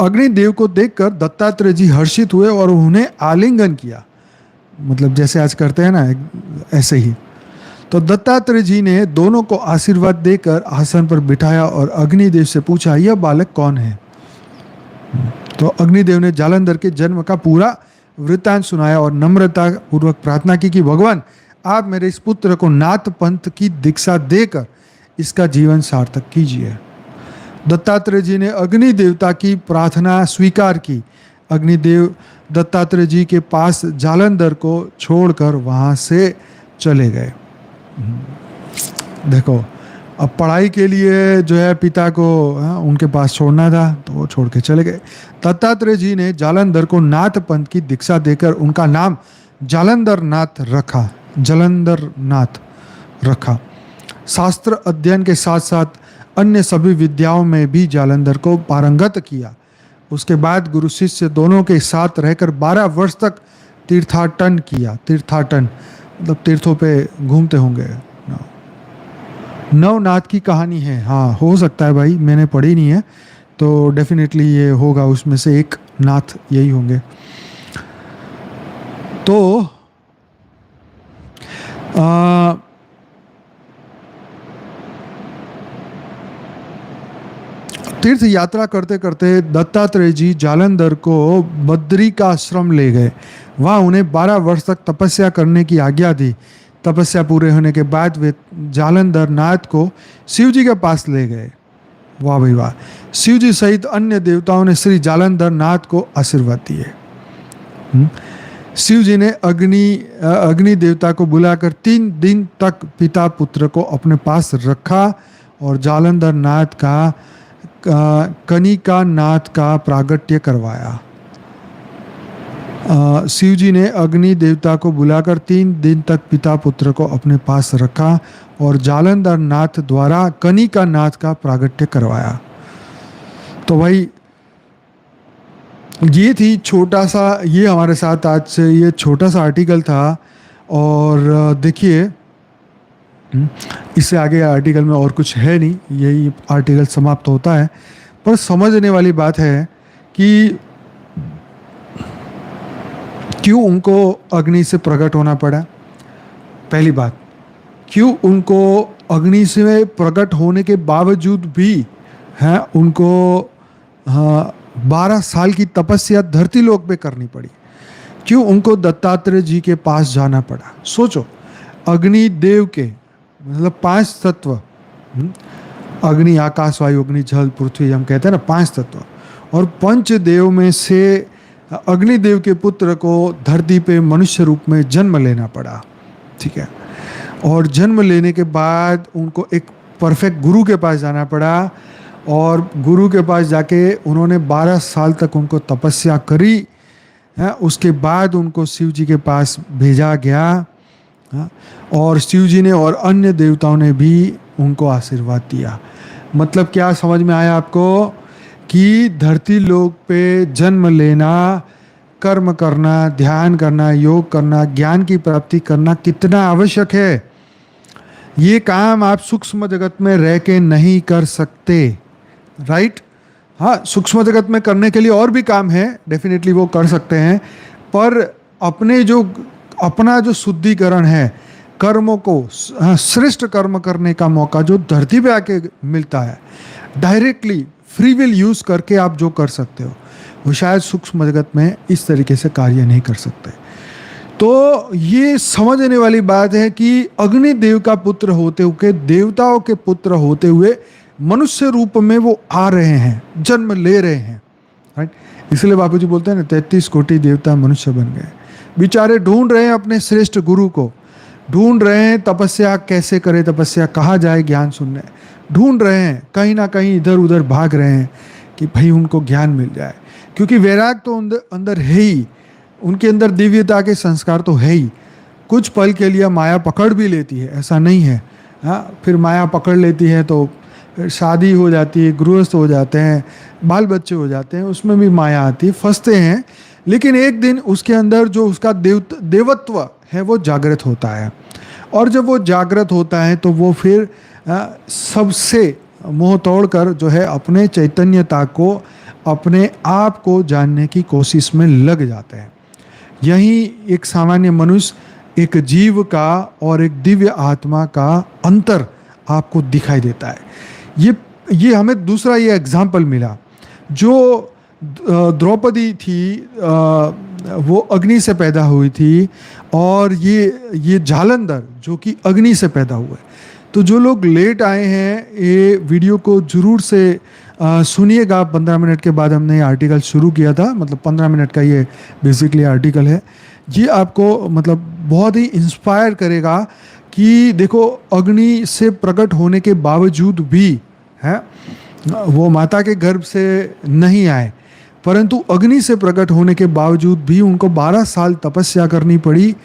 अग्निदेव को देखकर दत्तात्रेय जी हर्षित हुए और उन्हें आलिंगन किया, मतलब जैसे आज करते हैं ना, ऐसे ही। तो दत्तात्रेय जी ने दोनों को आशीर्वाद देकर आसन पर बिठाया और अग्निदेव से पूछा, यह बालक कौन है। तो अग्निदेव ने जालंधर के जन्म का पूरा वृत्तांत सुनाया और नम्रता पूर्वक प्रार्थना की कि भगवान, आप मेरे इस पुत्र को नाथ पंथ की दीक्षा देकर इसका जीवन सार्थक कीजिए। दत्तात्रेय जी ने अग्नि देवता की प्रार्थना स्वीकार की। अग्निदेव दत्तात्रेय जी के पास जालंधर को छोड़कर वहाँ से चले गए। देखो, अब पढ़ाई के लिए जो है पिता को उनके पास छोड़ना था, तो वो छोड़ के चले गए। दत्तात्रेय जी ने जालंधर को नाथ पंथ की दीक्षा देकर उनका नाम जालंधर नाथ रखा। शास्त्र अध्ययन के साथ साथ अन्य सभी विद्याओं में भी जालंधर को पारंगत किया। उसके बाद गुरु शिष्य दोनों के साथ रहकर 12 वर्ष तक तीर्थाटन किया। तीर्थाटन मतलब तीर्थों पे घूमते होंगे। नवनाथ की कहानी है, हाँ हो सकता है भाई, मैंने पढ़ी नहीं है, तो डेफिनेटली ये होगा, उसमें से एक नाथ यही होंगे। तो तीर्थ यात्रा करते करते दत्तात्रेय जी जालंधर को बद्री का आश्रम ले गए। वहाँ उन्हें 12 वर्ष तक तपस्या करने की आज्ञा दी। तपस्या पूरे होने के बाद वे जालंधर नाथ को शिव जी के पास ले गए। वाह भाई वाह। शिव जी सहित अन्य देवताओं ने श्री जालंधर नाथ को आशीर्वाद दिए। शिव जी ने अग्नि देवता को बुलाकर 3 दिन तक पिता पुत्र को अपने पास रखा और जालंधर नाथ का कनिका नाथ का प्रागट्य करवाया। शिव जी ने अग्नि देवता को बुलाकर 3 दिन तक पिता पुत्र को अपने पास रखा और जालंधर नाथ द्वारा कनिका नाथ का प्रागट्य करवाया। तो भाई ये थी छोटा सा, ये हमारे साथ आज से ये छोटा सा आर्टिकल था। और देखिए इससे आगे आर्टिकल में और कुछ है नहीं, यही आर्टिकल समाप्त होता है। पर समझने वाली बात है कि क्यों उनको अग्नि से प्रकट होना पड़ा। पहली बात, क्यों उनको अग्नि से प्रकट होने के बावजूद भी उनको 12 साल की तपस्या धरती लोक पे करनी पड़ी। क्यों उनको दत्तात्रेय जी के पास जाना पड़ा? सोचो, अग्निदेव के मतलब 5 तत्व, अग्नि, आकाश, वायु, अग्नि, जल, पृथ्वी, हम कहते हैं ना 5 तत्व, और पंचदेव में से अग्निदेव के पुत्र को धरती पे मनुष्य रूप में जन्म लेना पड़ा, ठीक है। और जन्म लेने के बाद उनको एक परफेक्ट गुरु के पास जाना पड़ा, और गुरु के पास जाके उन्होंने 12 साल तक उनको तपस्या करी है। उसके बाद उनको शिव जी के पास भेजा गया, हाँ, और शिव जी ने और अन्य देवताओं ने भी उनको आशीर्वाद दिया। मतलब क्या समझ में आया आपको कि धरती लोक पे जन्म लेना, कर्म करना, ध्यान करना, योग करना, ज्ञान की प्राप्ति करना कितना आवश्यक है। ये काम आप सूक्ष्म जगत में रह के नहीं कर सकते, राइट? हाँ, सूक्ष्म जगत में करने के लिए और भी काम है, डेफिनेटली वो कर सकते हैं, पर अपना जो शुद्धिकरण है, कर्मों को, श्रेष्ठ कर्म करने का मौका जो धरती पे आके मिलता है, डायरेक्टली फ्री विल यूज करके आप जो कर सकते हो, वो शायद सूक्ष्म जगत में इस तरीके से कार्य नहीं कर सकते। तो ये समझने वाली बात है कि अग्निदेव का पुत्र होते हुए, देवताओं के पुत्र होते हुए मनुष्य रूप में वो आ रहे हैं, जन्म ले रहे हैं, राइट? इसलिए बापू जी बोलते हैं ना, 33 कोटि देवता मनुष्य बन गए। बेचारे ढूंढ रहे हैं अपने श्रेष्ठ गुरु को, ढूंढ रहे हैं तपस्या कैसे करें, तपस्या कहाँ जाए ज्ञान सुनने, ढूंढ रहे हैं, कहीं ना कहीं इधर उधर भाग रहे हैं कि भाई उनको ज्ञान मिल जाए, क्योंकि वैराग तो अंदर है ही, उनके अंदर दिव्यता के संस्कार तो है ही। कुछ पल के लिए माया पकड़ भी लेती है, ऐसा नहीं है, हाँ, फिर माया पकड़ लेती है तो शादी हो जाती है, गृहस्थ हो जाते हैं, बाल बच्चे हो जाते हैं, उसमें भी माया आती है, फंसते हैं। लेकिन एक दिन उसके अंदर जो उसका देवत्व है वो जागृत होता है, और जब वो जागृत होता है तो वो फिर सबसे मोह तोड़कर जो है अपने चैतन्यता को, अपने आप को जानने की कोशिश में लग जाते हैं। यही एक सामान्य मनुष्य, एक जीव का और एक दिव्य आत्मा का अंतर आपको दिखाई देता है। ये हमें दूसरा ये एग्जाम्पल मिला, जो द्रौपदी थी, वो अग्नि से पैदा हुई थी, और ये जालंधर जो कि अग्नि से पैदा हुए। तो जो लोग लेट आए हैं, ये वीडियो को जरूर से सुनिएगा। 15 मिनट के बाद हमने ये आर्टिकल शुरू किया था, मतलब 15 मिनट का ये बेसिकली आर्टिकल है। ये आपको मतलब बहुत ही इंस्पायर करेगा कि देखो, अग्नि से प्रकट होने के बावजूद भी है, वो माता के गर्भ से नहीं आए, परंतु अग्नि से प्रकट होने के बावजूद भी उनको 12 साल तपस्या करनी पड़ी,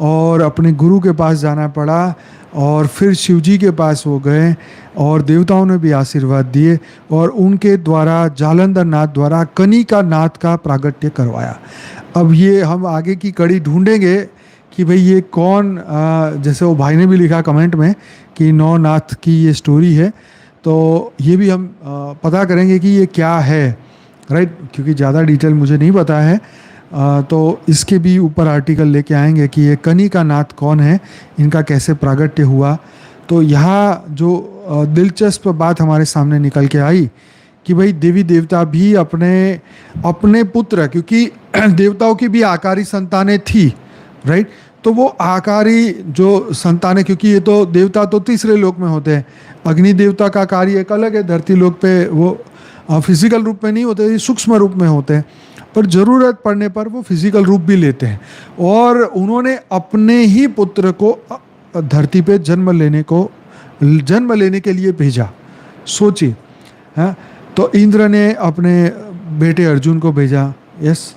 और अपने गुरु के पास जाना पड़ा, और फिर शिव जी के पास वो गए, और देवताओं ने भी आशीर्वाद दिए, और उनके द्वारा, जालंधर नाथ द्वारा कनिका नाथ का प्रागट्य करवाया। अब ये हम आगे की कड़ी ढूंढेंगे कि भाई ये कौन, जैसे वो भाई ने भी लिखा कमेंट में कि नौनाथ की ये स्टोरी है, तो ये भी हम पता करेंगे कि ये क्या है, राइट? क्योंकि ज़्यादा डिटेल मुझे नहीं पता है, तो इसके भी ऊपर आर्टिकल लेके आएंगे कि ये कनिका नाथ कौन है, इनका कैसे प्रागट्य हुआ। तो यहाँ जो दिलचस्प बात हमारे सामने निकल के आई कि भाई देवी देवता भी अपने पुत्र, क्योंकि देवताओं की भी आकारी संतानें थी, राइट? तो वो आकारी जो संतानें, क्योंकि ये तो देवता तो तीसरे लोक में होते हैं, अग्नि देवता का कार्य एक अलग है, धरती लोक पे वो फिजिकल रूप में नहीं होते, सूक्ष्म रूप में होते हैं, पर ज़रूरत पड़ने पर वो फिजिकल रूप भी लेते हैं। और उन्होंने अपने ही पुत्र को धरती पे जन्म लेने के लिए भेजा। सोचिए, हाँ, तो इंद्र ने अपने बेटे अर्जुन को भेजा, यस,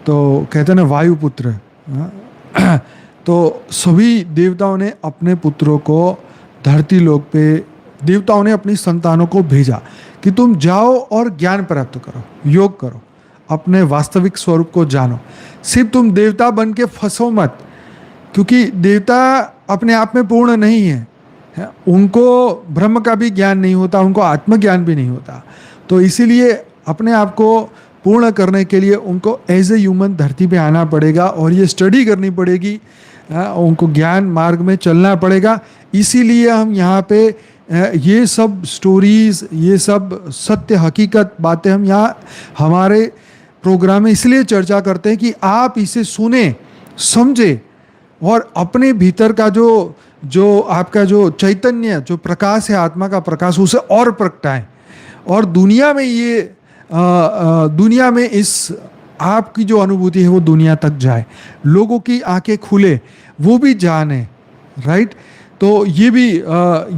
तो कहते हैं ना वायुपुत्र, हाँ, तो सभी देवताओं ने अपने पुत्रों को धरती लोक पे, देवताओं ने अपनी संतानों को भेजा कि तुम जाओ और ज्ञान प्राप्त करो, योग करो, अपने वास्तविक स्वरूप को जानो। सिर्फ तुम देवता बन के फंसो मत, क्योंकि देवता अपने आप में पूर्ण नहीं है, उनको ब्रह्म का भी ज्ञान नहीं होता, उनको आत्मज्ञान भी नहीं होता। तो इसीलिए अपने आप को पूर्ण करने के लिए उनको एज ए ह्यूमन धरती पे आना पड़ेगा, और ये स्टडी करनी पड़ेगी, उनको ज्ञान मार्ग में चलना पड़ेगा। इसीलिए हम यहाँ पे ये सब स्टोरीज, ये सब सत्य हकीकत बातें हम यहाँ हमारे प्रोग्राम में इसलिए चर्चा करते हैं कि आप इसे सुने, समझे और अपने भीतर का जो जो आपका जो चैतन्य, जो प्रकाश है, आत्मा का प्रकाश, उसे और प्रगटाएं और दुनिया में ये दुनिया में इस आपकी जो अनुभूति है वो दुनिया तक जाए, लोगों की आंखें खुले, वो भी जाने, राइट। तो ये भी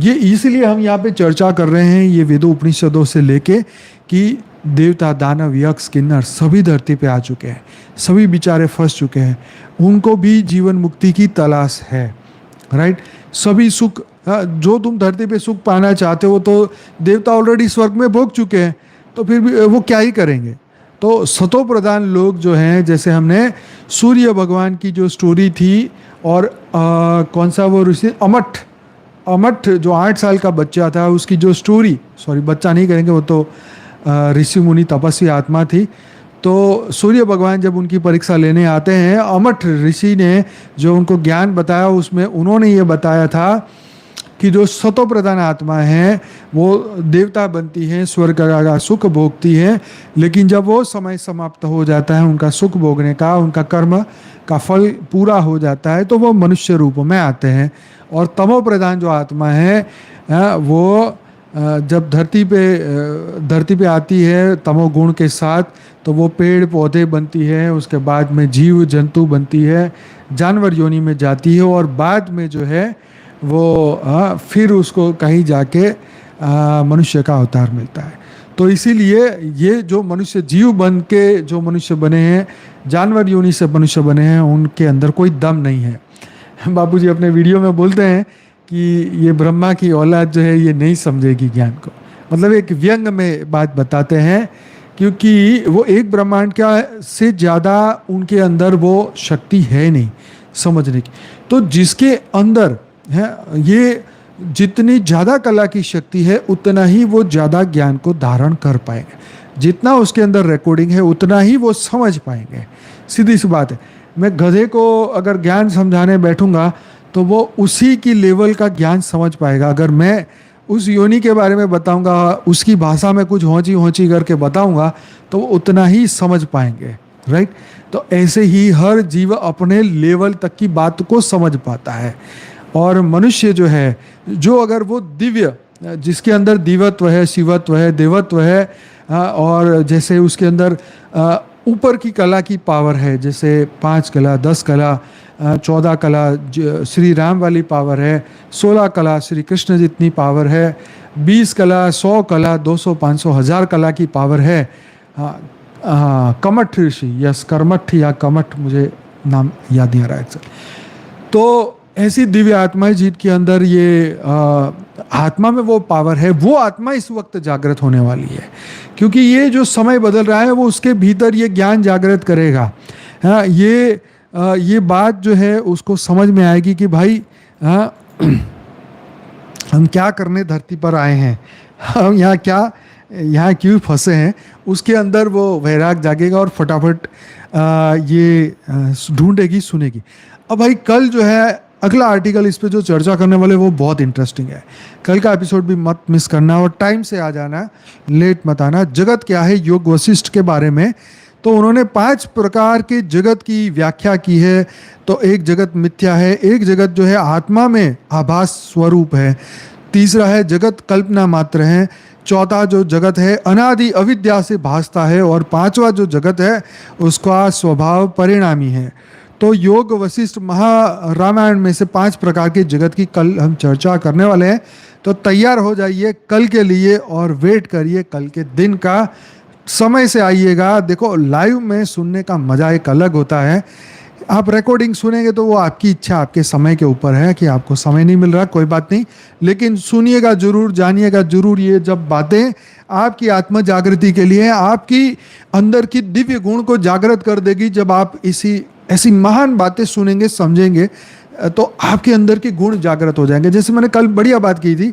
ये इसलिए हम यहाँ पे चर्चा कर रहे हैं ये वेदों उपनिषदों से लेके कि देवता, दानव, यक्ष, किन्नर सभी धरती पे आ चुके हैं, सभी बेचारे फंस चुके हैं, उनको भी जीवन मुक्ति की तलाश है, राइट। सभी सुख, जो तुम धरती पे सुख पाना चाहते हो तो देवता ऑलरेडी स्वर्ग में भोग चुके हैं, तो फिर भी वो क्या ही करेंगे। तो सतो प्रधान लोग जो हैं, जैसे हमने सूर्य भगवान की जो स्टोरी थी और कौन सा वो ऋषि अमठ जो 8 साल का बच्चा था, उसकी जो स्टोरी, सॉरी बच्चा नहीं करेंगे, वो तो ऋषि मुनि तपस्वी आत्मा थी। तो सूर्य भगवान जब उनकी परीक्षा लेने आते हैं, अमठ ऋषि ने जो उनको ज्ञान बताया उसमें उन्होंने ये बताया था कि जो सतो प्रधान आत्मा है वो देवता बनती है, स्वर्ग का सुख भोगती है, लेकिन जब वो समय समाप्त हो जाता है उनका सुख भोगने का, उनका कर्म का फल पूरा हो जाता है, तो वो मनुष्य रूप में आते हैं। और तमो प्रधान जो आत्मा है वो जब धरती पे आती है तमो गुण के साथ, तो वो पेड़ पौधे बनती है, उसके बाद में जीव जंतु बनती है, जानवर योनि में जाती है और बाद में जो है वो फिर उसको कहीं जाके मनुष्य का अवतार मिलता है। तो इसीलिए ये जो मनुष्य जीव बन के जो मनुष्य बने हैं, जानवर योनि से मनुष्य बने हैं, उनके अंदर कोई दम नहीं है। बापूजी अपने वीडियो में बोलते हैं कि ये ब्रह्मा की औलाद जो है ये नहीं समझेगी ज्ञान को, मतलब एक व्यंग में बात बताते हैं, क्योंकि वो एक ब्रह्मांड का से ज़्यादा उनके अंदर वो शक्ति है नहीं समझने की। तो जिसके अंदर है ये जितनी ज़्यादा कला की शक्ति है उतना ही वो ज़्यादा ज्ञान को धारण कर पाएंगे, जितना उसके अंदर रिकॉर्डिंग है उतना ही वो समझ पाएंगे। सीधी सी बात है, मैं गधे को अगर ज्ञान समझाने बैठूंगा तो वो उसी की लेवल का ज्ञान समझ पाएगा। अगर मैं उस योनि के बारे में बताऊंगा, उसकी भाषा में कुछ होंची होंची करके बताऊंगा, तो वो उतना ही समझ पाएंगे, राइट। तो ऐसे ही हर जीव अपने लेवल तक की बात को समझ पाता है। और मनुष्य जो है, जो अगर वो दिव्य, जिसके अंदर दिव्यत्व है, शिवत्व है, देवत्व है, और जैसे उसके अंदर ऊपर की कला की पावर है, जैसे 5 कला, 10 कला, 14 कला श्री राम वाली पावर है, 16 कला श्री कृष्ण जितनी पावर है, 20 कला, 100 कला, 200, 500, 1000 कला की पावर है। कमठ ऋषि, यस कर्मठ या कमठ, मुझे नाम याद नहीं आ रहा है। तो ऐसी दिव्य आत्मा है जिनके अंदर ये आत्मा में वो पावर है, वो आत्मा इस वक्त जागृत होने वाली है, क्योंकि ये जो समय बदल रहा है वो उसके भीतर ये ज्ञान जागृत करेगा। हाँ, ये बात जो है उसको समझ में आएगी कि भाई हम क्या करने धरती पर आए हैं, हम यहाँ क्यों फंसे हैं, उसके अंदर वो वैराग जागेगा और फटाफट ये ढूंढेगी, सुनेगी। अब भाई कल जो है अगला आर्टिकल इस पे जो चर्चा करने वाले वो बहुत इंटरेस्टिंग है, कल का एपिसोड भी मत मिस करना और टाइम से आ जाना, लेट मत आना। जगत क्या है, योग वशिष्ठ के बारे में। तो उन्होंने 5 प्रकार के जगत की व्याख्या की है। तो एक जगत मिथ्या है, एक जगत जो है आत्मा में आभास स्वरूप है, तीसरा है जगत कल्पना मात्र है, चौथा जो जगत है अनादि अविद्या से भासता है, और 5वां जो जगत है उसका स्वभाव परिणामी है। तो योग वशिष्ठ महारामायण में से 5 प्रकार के जगत की कल हम चर्चा करने वाले हैं। तो तैयार हो जाइए कल के लिए और वेट करिए कल के दिन का, समय से आइएगा। देखो लाइव में सुनने का मज़ा एक अलग होता है, आप रिकॉर्डिंग सुनेंगे तो वो आपकी इच्छा, आपके समय के ऊपर है कि आपको समय नहीं मिल रहा, कोई बात नहीं, लेकिन सुनिएगा जरूर, जानिएगा जरूर। ये जब बातें आपकी आत्म जागृति के लिए, आपकी अंदर की दिव्य गुण को जागृत कर देगी। जब आप ऐसी महान बातें सुनेंगे, समझेंगे, तो आपके अंदर के गुण जागृत हो जाएंगे। जैसे मैंने कल बढ़िया बात कही थी,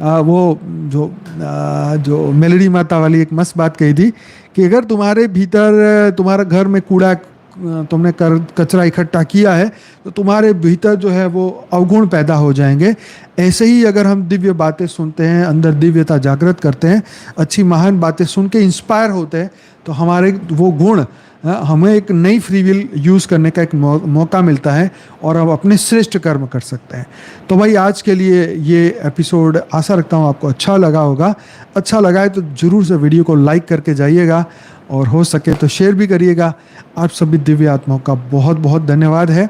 वो जो मेलडी माता वाली एक मस्त बात कही थी कि अगर तुम्हारे भीतर, तुम्हारा घर में कूड़ा तुमने कचरा इकट्ठा किया है तो तुम्हारे भीतर जो है वो अवगुण पैदा हो जाएंगे। ऐसे ही अगर हम दिव्य बातें सुनते हैं, अंदर दिव्यता जागृत करते हैं, अच्छी महान बातें सुन के इंस्पायर होते हैं, तो हमारे वो गुण हमें एक नई फ्री विल यूज़ करने का एक मौका मिलता है और हम अपने श्रेष्ठ कर्म कर सकते हैं। तो भाई आज के लिए ये एपिसोड आशा रखता हूँ आपको अच्छा लगा होगा। अच्छा लगा है तो ज़रूर से वीडियो को लाइक करके जाइएगा और हो सके तो शेयर भी करिएगा। आप सभी दिव्य आत्माओं का बहुत बहुत धन्यवाद है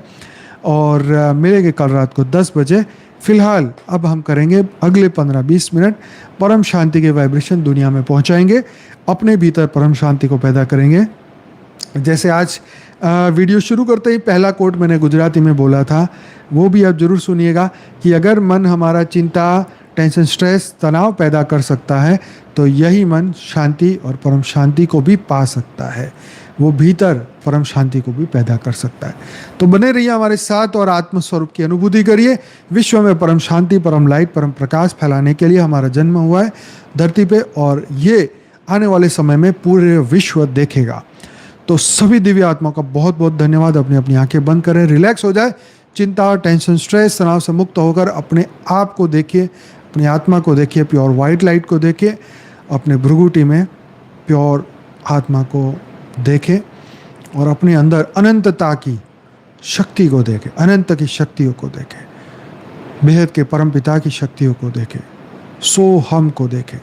और मिलेंगे कल रात को 10 बजे। फिलहाल अब हम करेंगे अगले 15-20 मिनट परम शांति के वाइब्रेशन दुनिया में पहुंचाएंगे, अपने भीतर परम शांति को पैदा करेंगे। जैसे आज वीडियो शुरू करते ही पहला कोट मैंने गुजराती में बोला था, वो भी आप ज़रूर सुनिएगा कि अगर मन हमारा चिंता, टेंशन, स्ट्रेस, तनाव पैदा कर सकता है तो यही मन शांति और परम शांति को भी पा सकता है। वो भीतर परम शांति को भी पैदा कर सकता है। तो बने रहिए हमारे साथ और आत्मस्वरूप की अनुभूति करिए। विश्व में परम शांति, परम लाइट, परम प्रकाश फैलाने के लिए हमारा जन्म हुआ है धरती पे और ये आने वाले समय में पूरे विश्व देखेगा। तो सभी दिव्य आत्माओं का बहुत बहुत धन्यवाद। अपनी अपनी आंखें बंद करें, रिलैक्स हो जाए, चिंता, टेंशन, स्ट्रेस, तनाव से मुक्त होकर अपने आप को देखिए, अपनी आत्मा को देखिए, प्योर वाइट लाइट को देखिए, अपने भृगुटी में प्योर आत्मा को देखें और अपने अंदर अनंतता की शक्ति को देखें, अनंत की शक्तियों को देखें, बेहद के परम पिता की शक्तियों को देखें, सो हम को देखें।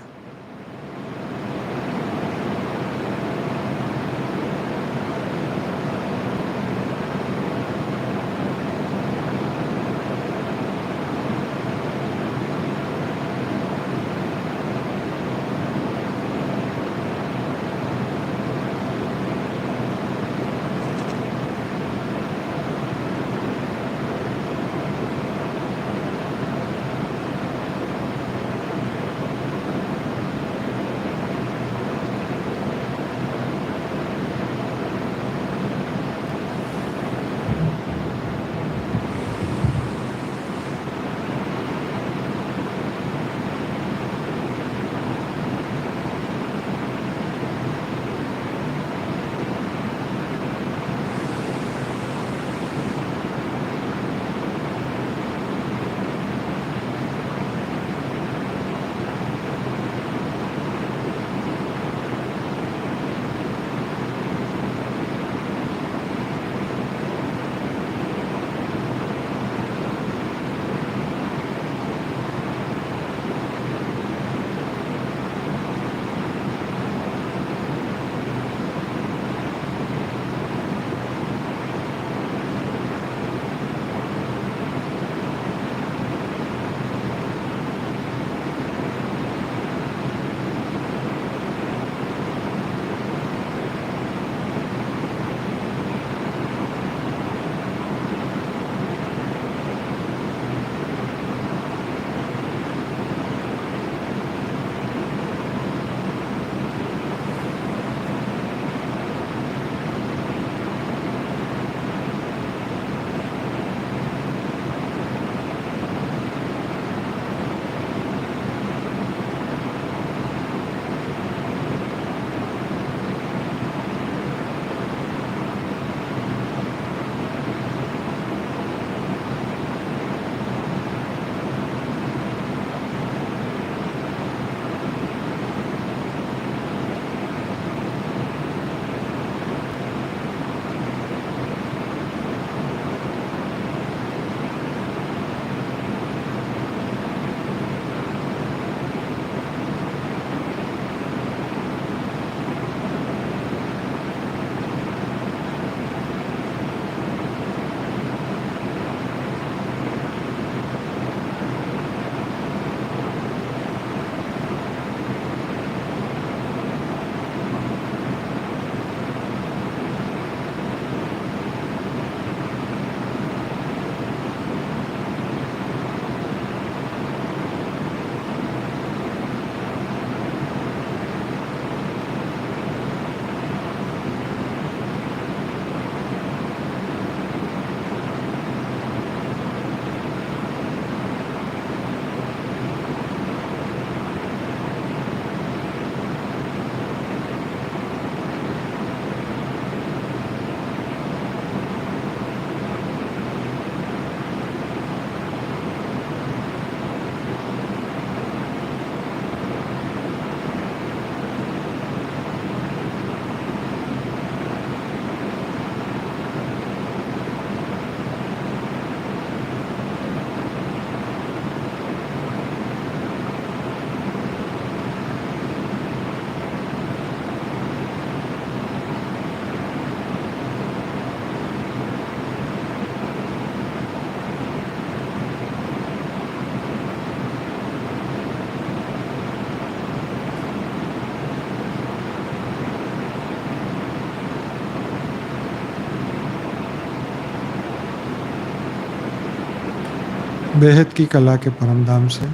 बेहद की कला के परमधाम से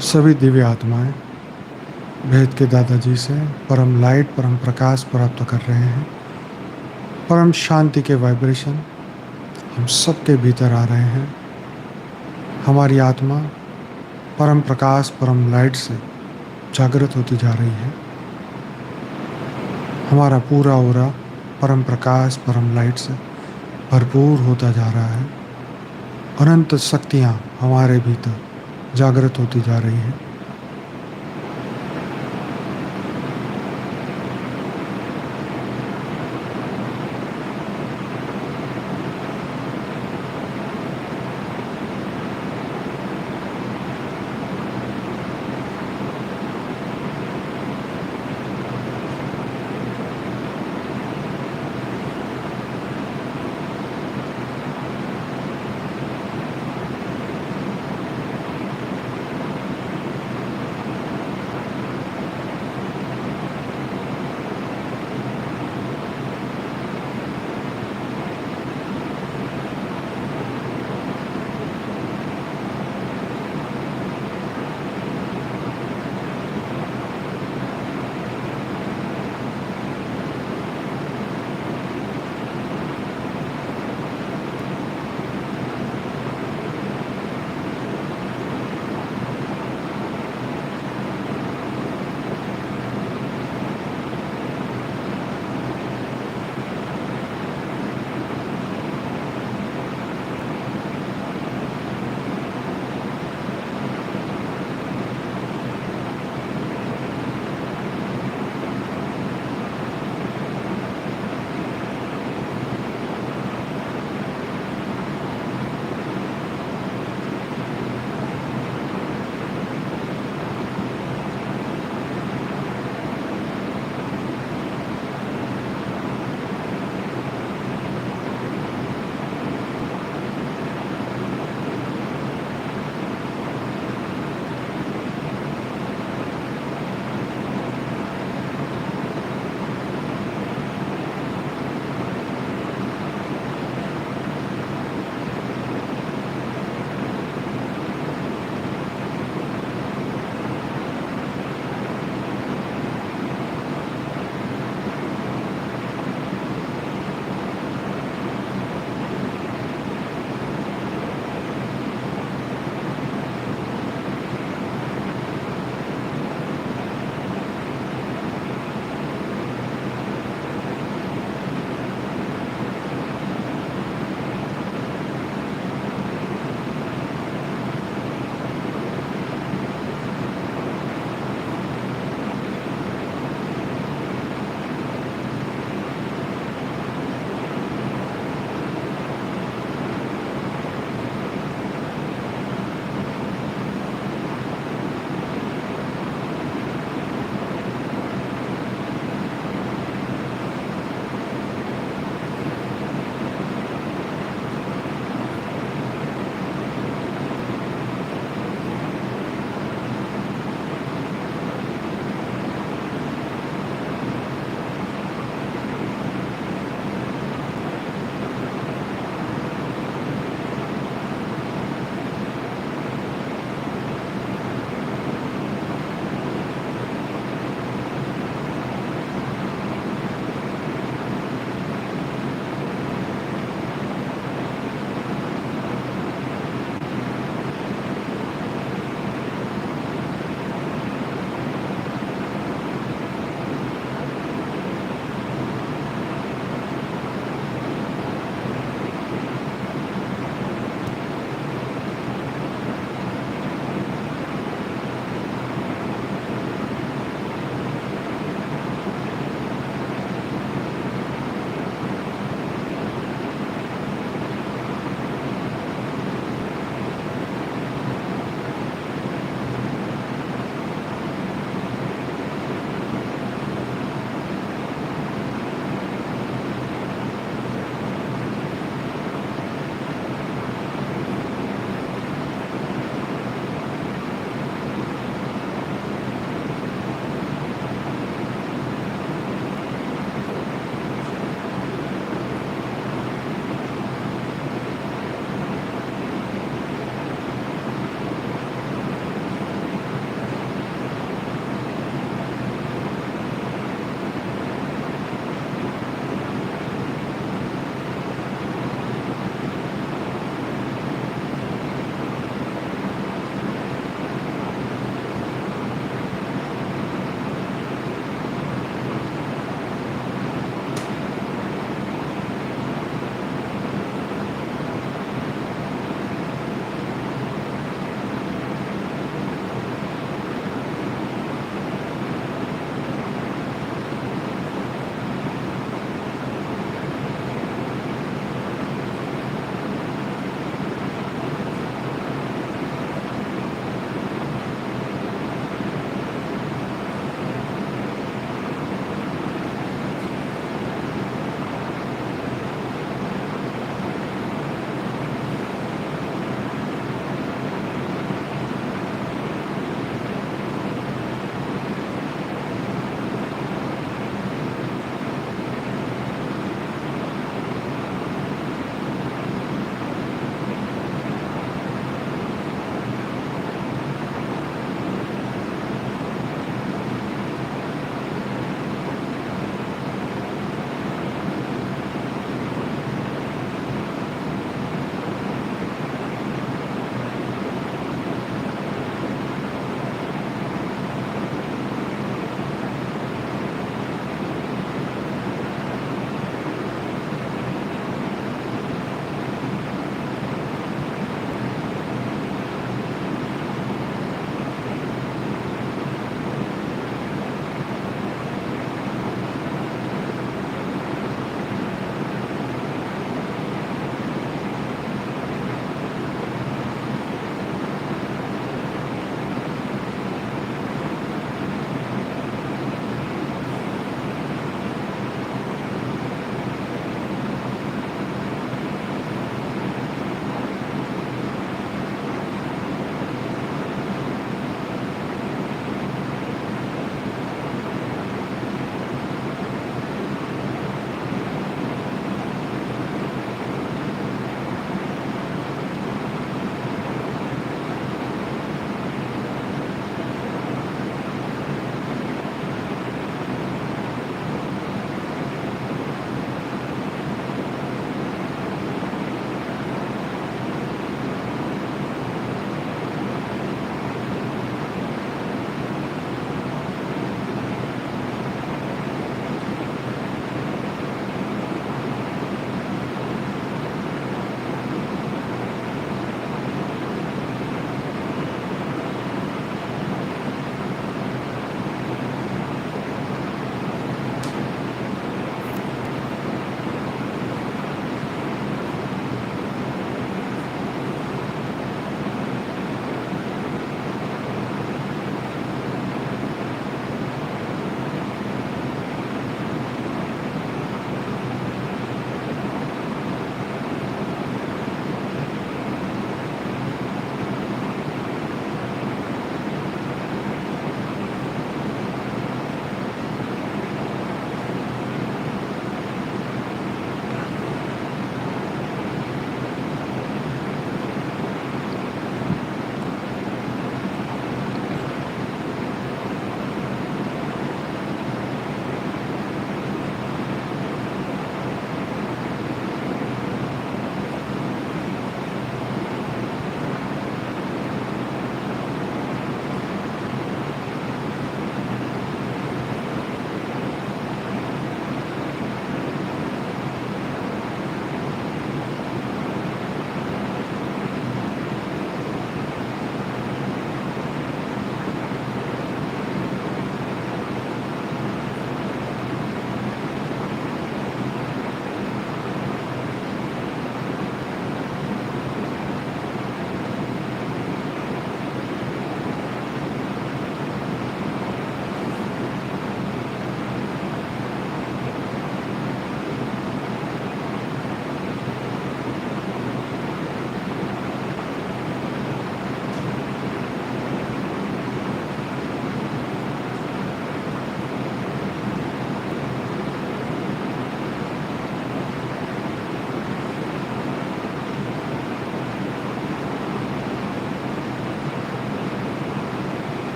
सभी दिव्य आत्माएं बेहद के दादाजी से परम लाइट परम प्रकाश प्राप्त कर रहे हैं। परम शांति के वाइब्रेशन हम सबके भीतर आ रहे हैं। हमारी आत्मा परम प्रकाश परम लाइट से जागृत होती जा रही है। हमारा पूरा ऑरा परम प्रकाश परम लाइट से भरपूर होता जा रहा है। अनंत शक्तियाँ हमारे भीतर जागृत होती जा रही हैं।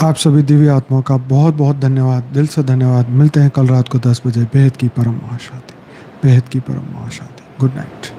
आप सभी दिव्य आत्माओं का बहुत बहुत धन्यवाद, दिल से धन्यवाद। मिलते हैं कल रात को 10 बजे। बेहद की परम महाशांति, बेहद की परम महाशांति। Good night.